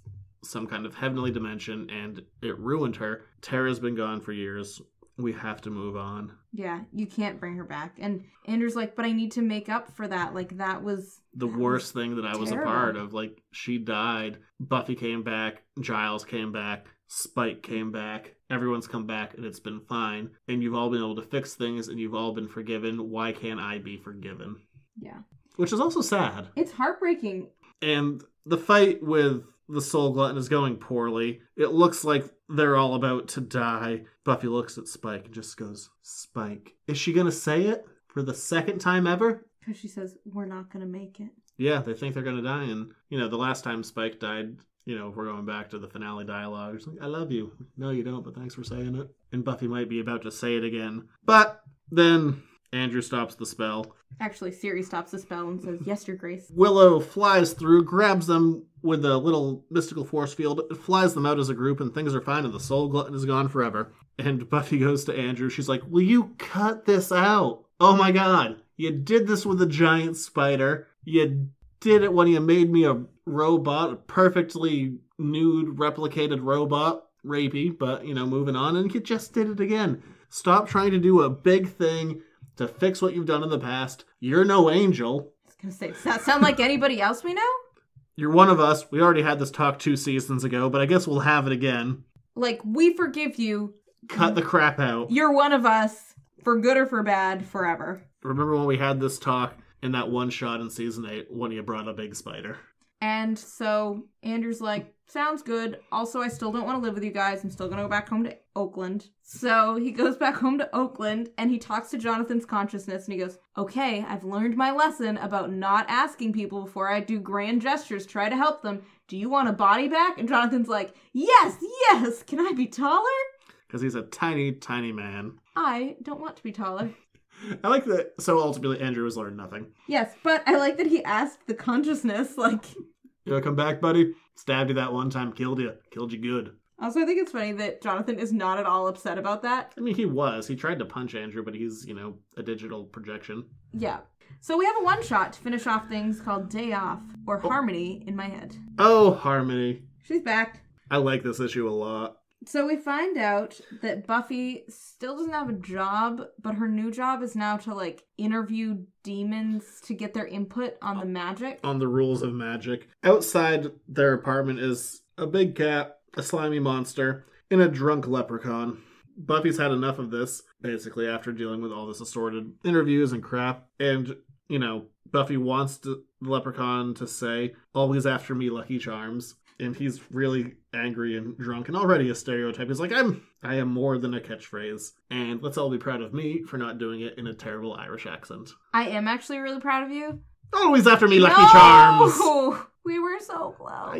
some kind of heavenly dimension, and it ruined her. Tara's been gone for years. We have to move on.
Yeah, you can't bring her back. And Andrew's like, but I need to make up for that. Like, that was
the worst thing that I was a part of. Like, she died. Buffy came back. Giles came back. Spike came back. Everyone's come back, and it's been fine. And you've all been able to fix things, and you've all been forgiven. Why can't I be forgiven?
Yeah.
Which is also sad.
It's heartbreaking.
And the fight with the Soul Glutton is going poorly. It looks like they're all about to die. Buffy looks at Spike and just goes, Spike. Is she going to say it for the second time ever?
Because she says, we're not going to make it.
Yeah, they think they're going to die. And, you know, the last time Spike died, you know, if we're going back to the finale dialogue, it's like, I love you. No, you don't, but thanks for saying it. And Buffy might be about to say it again. But then Andrew stops the spell.
Actually, Siri stops the spell and says, yes, Your Grace.
Willow flies through, grabs them with a little mystical force field. It flies them out as a group, and things are fine, and the Soul Glutton is gone forever. And Buffy goes to Andrew. She's like, will you cut this out? Oh my god. You did this with a giant spider. You did it when you made me a robot, a perfectly nude, replicated robot. Rapey, but, moving on. And you just did it again. Stop trying to do a big thing to fix what you've done in the past. You're no angel.
I was going to say, does that sound like anybody else we know?
You're one of us. We already had this talk 2 seasons ago, but I guess we'll have it again.
Like, we forgive you.
Cut the crap out.
You're one of us, for good or for bad, forever.
Remember when we had this talk in that one shot in season 8 when you brought a big spider?
And so Andrew's like, sounds good. Also, I still don't want to live with you guys. I'm still going to go back home to Oakland. So he goes back home to Oakland and he talks to Jonathan's consciousness and he goes, okay, I've learned my lesson about not asking people before I do grand gestures, try to help them. Do you want a body back? And Jonathan's like, yes, can I be taller?
Because he's a tiny, tiny man.
I don't want to be taller.
I like that. So ultimately, Andrew has learned nothing.
Yes, but I like that he asked the consciousness, like...
You wanna come back, buddy? Stabbed you that one time, killed you good.
Also, I think it's funny that Jonathan is not at all upset about that.
I mean, he was. He tried to punch Andrew, but he's, a digital projection.
Yeah. So we have a one-shot to finish off things called Day Off, or Harmony in my head.
Oh, Harmony.
She's back.
I like this issue a lot.
So we find out that Buffy still doesn't have a job, but her new job is now to, interview demons to get their input on the magic.
On the rules of magic. Outside their apartment is a big cat, a slimy monster, and a drunk leprechaun. Buffy's had enough of this, basically, after dealing with all this assorted interviews and crap. And, Buffy wants the leprechaun to say, always after me, Lucky Charms. And he's really angry and drunk and already a stereotype. He's like, I am more than a catchphrase. And let's all be proud of me for not doing it in a terrible Irish accent.
I am actually really proud of you.
Always after me, Lucky Charms!
We were so close.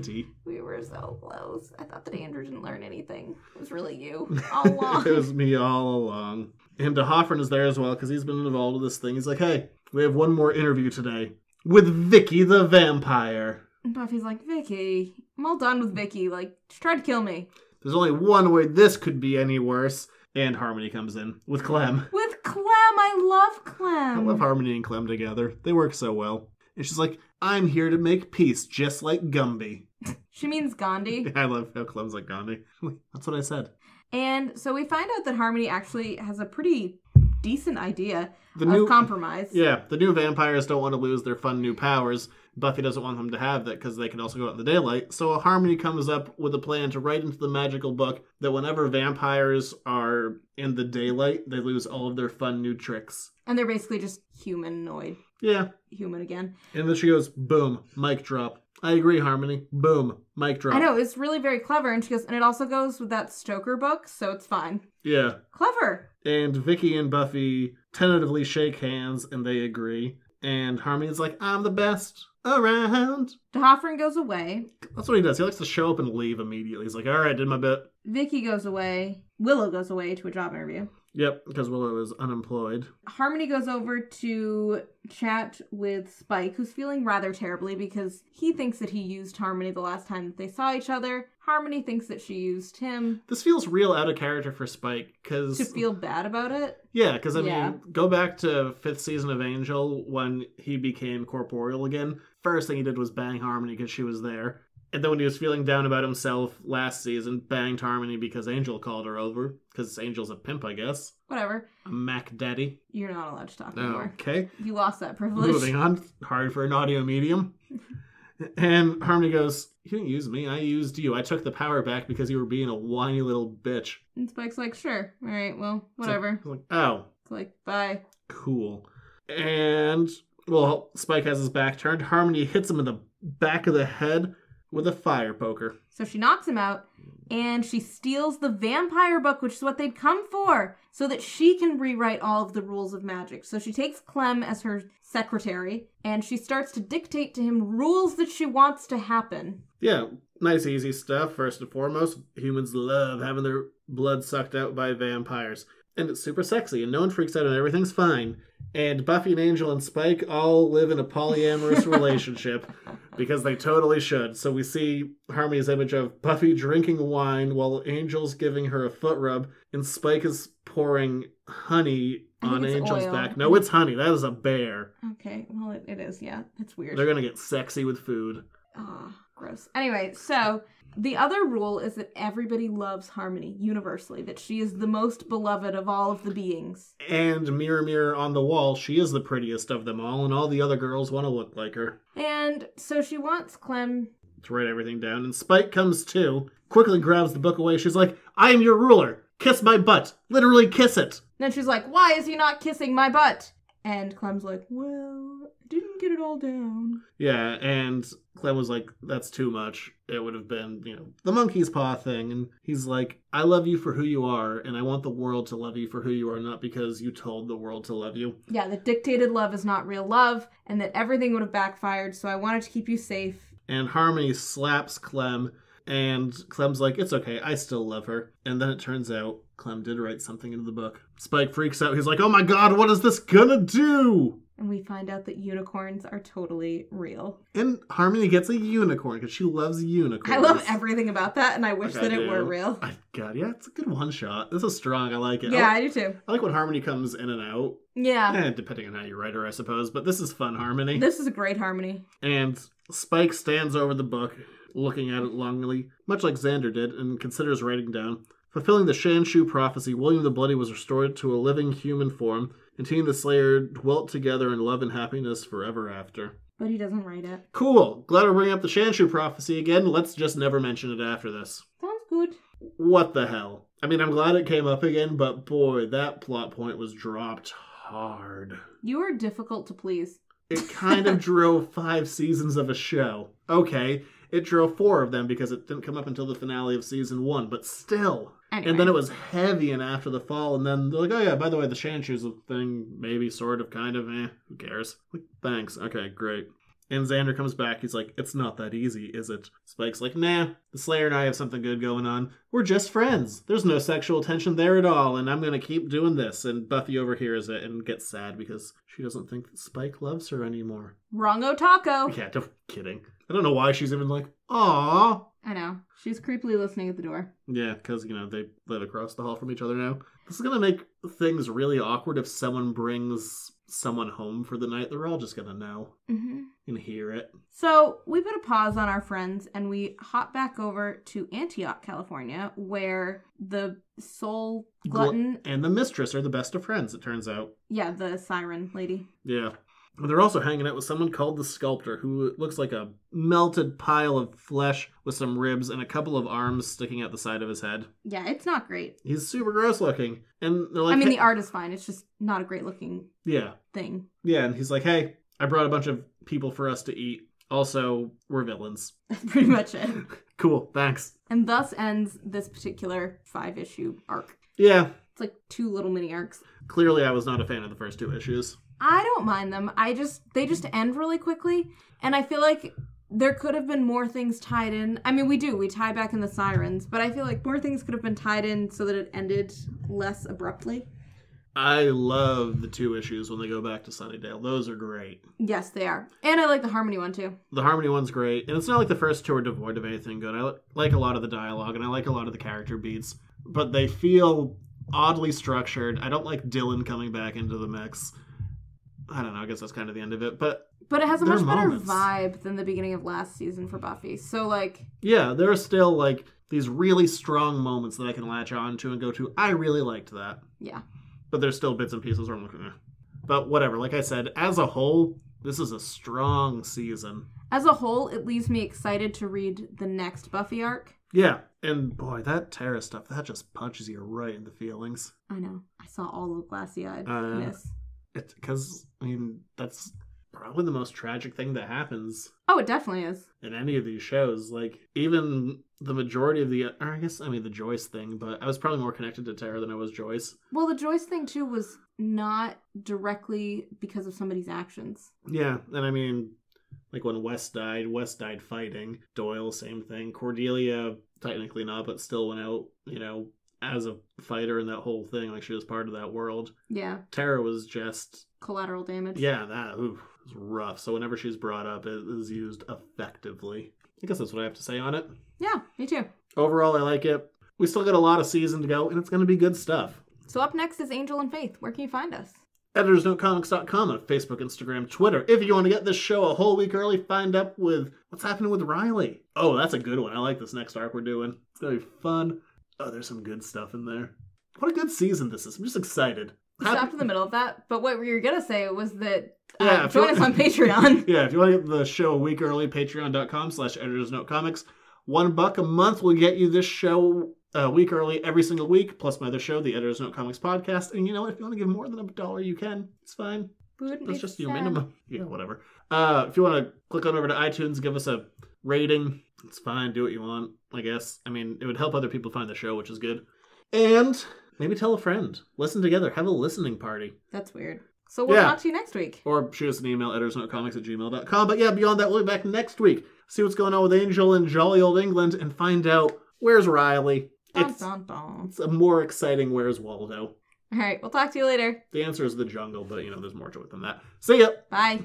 Tea.
We were so close. I thought that Andrew didn't learn anything. It was really you all along.
It was me all along. And DeHoffrin is there as well because he's been involved with this thing. He's like, hey, we have one more interview today with Vicky the vampire.
And Buffy's like, Vicky, I'm all done with Vicky. She tried to kill me.
There's only one way this could be any worse. And Harmony comes in with Clem.
With Clem! I love Clem!
I love Harmony and Clem together. They work so well. And she's like, I'm here to make peace, just like Gumby.
She means Gandhi.
I love how Clem's like Gandhi. That's what I said.
And so we find out that Harmony actually has a pretty decent idea of compromise.
Yeah, the new vampires don't want to lose their fun new powers. Buffy doesn't want them to have that because they can also go out in the daylight. So Harmony comes up with a plan to write into the magical book that whenever vampires are in the daylight, they lose all of their fun new tricks.
And they're basically just humanoid.
Yeah.
Human again.
And then she goes, boom, mic drop. I agree, Harmony. Boom, mic drop.
I know, it's really very clever. And she goes, and it also goes with that Stoker book, so it's fine.
Yeah.
Clever.
And Vicky and Buffy tentatively shake hands and they agree. And Harmony's like, I'm the best around.
DeHoffrin goes away.
That's what he does. He likes to show up and leave immediately. He's like, all right, did my bit.
Vicky goes away. Willow goes away to a job interview.
Yep, because Willow is unemployed.
Harmony goes over to chat with Spike, who's feeling rather terribly because he thinks that he used Harmony the last time that they saw each other. Harmony thinks that she used him.
This feels real out of character for Spike, because...
To feel bad about it?
Yeah, because, I mean, go back to 5th season of Angel, when he became corporeal again. First thing he did was bang Harmony because she was there. And then when he was feeling down about himself last season, banged Harmony because Angel called her over. Because Angel's a pimp, I guess.
Whatever.
A Mac Daddy.
You're not allowed to talk anymore.
Okay.
You lost that privilege.
Moving on. Hard for an audio medium. And Harmony goes, you didn't use me, I used you. I took the power back because you were being a whiny little bitch.
And Spike's like, sure. All right, well, whatever.
Like, oh.
It's like, bye.
Cool. And, well, Spike has his back turned. Harmony hits him in the back of the head with a fire poker.
So she knocks him out, and she steals the vampire book, which is what they'd come for, so that she can rewrite all of the rules of magic. So she takes Clem as her secretary, and she starts to dictate to him rules that she wants to happen.
Yeah, nice easy stuff. First and foremost, humans love having their blood sucked out by vampires. And it's super sexy, and no one freaks out, and everything's fine. And Buffy and Angel and Spike all live in a polyamorous relationship, because they totally should. So we see Harmony's image of Buffy drinking wine while Angel's giving her a foot rub, and Spike is pouring honey
I think
on
it's
Angel's
oil.
back. No, it's honey. That is a bear.
Okay, well, it is, yeah. It's weird.
They're gonna get sexy with food.
Ah, gross. Anyway, so the other rule is that everybody loves Harmony universally, that she is the most beloved of all of the beings.
And mirror, mirror on the wall, she is the prettiest of them all, and all the other girls want to look like her.
And so she wants Clem
To write everything down, and Spike comes too, quickly grabs the book away. She's like, I am your ruler. Kiss my butt. Literally kiss it.
Then she's like, why is he not kissing my butt? And Clem's like, well, I didn't get it all down.
Yeah, and Clem was like, that's too much. It would have been, the monkey's paw thing. And he's like, I love you for who you are, and I want the world to love you for who you are, not because you told the world to love you.
Yeah, that dictated love is not real love, and that everything would have backfired, so I wanted to keep you safe.
And Harmony slaps Clem, and Clem's like, it's okay, I still love her. And then it turns out Clem did write something into the book. Spike freaks out. He's like, oh my god, what is this gonna do?
And we find out that unicorns are totally real.
And Harmony gets a unicorn because she loves unicorns.
I love everything about that, and I wish that it were real.
God, yeah, it's a good one shot. This is strong. I like it.
Yeah, I do too.
I like when Harmony comes in and out.
Yeah.
Depending on how you write her, I suppose. But this is fun Harmony.
This is a great Harmony.
And Spike stands over the book, looking at it longingly, much like Xander did, and considers writing down, fulfilling the Shanshu prophecy, William the Bloody was restored to a living human form, and he and the Slayer dwelt together in love and happiness forever after.
But he doesn't write it.
Cool. Glad we're bringing up the Shanshu prophecy again. Let's just never mention it after this.
Sounds good.
What the hell? I mean, I'm glad it came up again, but boy, that plot point was dropped hard.
You are difficult to please.
It kind of drove 5 seasons of a show. Okay, it drove 4 of them because it didn't come up until the finale of season 1, but still.
Anyway.
And then it was heavy and after the fall, and then they're like, oh yeah, by the way, the Shanshu's a thing, maybe, sort of, kind of, who cares? Like, thanks, okay, great. And Xander comes back, he's like, it's not that easy, is it? Spike's like, nah, the Slayer and I have something good going on. We're just friends. There's no sexual tension there at all, and I'm gonna keep doing this. And Buffy overhears it and gets sad because she doesn't think that Spike loves her anymore.
Wrongo taco.
Yeah, no kidding. I don't know why she's even like, aww.
I know. She's creepily listening at the door.
Yeah, because, they live across the hall from each other now. This is going to make things really awkward if someone brings someone home for the night. They're all just going to know and hear it.
So we put a pause on our friends and we hop back over to Antioch, California, where the soul glutton
and the mistress are the best of friends, it turns out.
Yeah, the siren lady.
Yeah. They're also hanging out with someone called the Sculptor, who looks like a melted pile of flesh with some ribs and a couple of arms sticking out the side of his head.
Yeah, it's not great.
He's super gross looking. And they're like,
I mean, the art is fine. It's just not a great looking thing.
Yeah, and he's like, hey, I brought a bunch of people for us to eat. Also, we're villains.
That's pretty much it.
Cool, thanks. And
thus ends this particular 5-issue arc.
Yeah.
It's like 2 little mini arcs.
Clearly, I was not a fan of the first 2 issues.
I don't mind them. They just end really quickly. And I feel like there could have been more things tied in. I mean, we tie back in the sirens, but I feel like more things could have been tied in so that it ended less abruptly.
I love the 2 issues when they go back to Sunnydale. Those are great.
Yes, they are. And I like the Harmony one, too.
The Harmony one's great. And it's not like the first 2 are devoid of anything good. I like a lot of the dialogue, and I like a lot of the character beats. But they feel oddly structured. I don't like Dylan coming back into the mix. I don't know, I guess that's kind of the end of it. But
it has a much better vibe than the beginning of last season for Buffy. So,
yeah, there are still, these really strong moments that I can latch on to and go to. I really liked that.
Yeah.
But there's still bits and pieces where I'm looking at. But whatever, like I said, as a whole, this is a strong season.
As a whole, it leaves me excited to read the next Buffy arc.
Yeah, and boy, that Tara stuff, that just punches you right in the feelings.
I know. I saw all the glassy-eyedness.
Because, that's probably the most tragic thing that happens.
Oh, it definitely is.
In any of these shows. Even the majority of the Joyce thing, but I was probably more connected to Tara than I was Joyce.
Well, the Joyce thing, too, was not directly because of somebody's actions.
Yeah, and when Wes died fighting. Doyle, same thing. Cordelia, technically not, but still went out, as a fighter in that whole thing, she was part of that world.
Yeah.
Tara was just
collateral damage.
Yeah, that was rough. So whenever she's brought up, it is used effectively. I guess that's what I have to say on it.
Yeah, me too.
Overall, I like it. We still got a lot of season to go, and it's going to be good stuff.
So up next is Angel and Faith. Where can you find us?
EditorsNoteComics.com on Facebook, Instagram, Twitter. If you want to get this show a whole week early, find up with what's happening with Riley. Oh, that's a good one. I like this next arc we're doing. It's going to be fun. Oh, there's some good stuff in there. What a good season this is. I'm just excited.
Stopped in the middle of that, but what you were going to say was that
Yeah,
join us on Patreon.
Yeah, if you want to get the show a week early, patreon.com/editorsnotecomics. $1 a month will get you this show a week early every single week, plus my other show, the Editors Note Comics podcast. And you know what? If you want to give more than $1, you can. It's fine. That's just your minimum. Yeah, whatever. If you want to click on over to iTunes, give us a rating. It's fine. Do what you want, I guess. I mean, it would help other people find the show, which is good. And maybe tell a friend. Listen together. Have a listening party.
That's weird. So we'll talk to you next week.
Or shoot us an email, editorsnotecomics@gmail.com. But yeah, beyond that, we'll be back next week. See what's going on with Angel in jolly old England and find out where's Riley. It's a more exciting where's Waldo.
All right, we'll talk to you later.
The answer is the jungle, but, there's more to it than that. See ya!
Bye.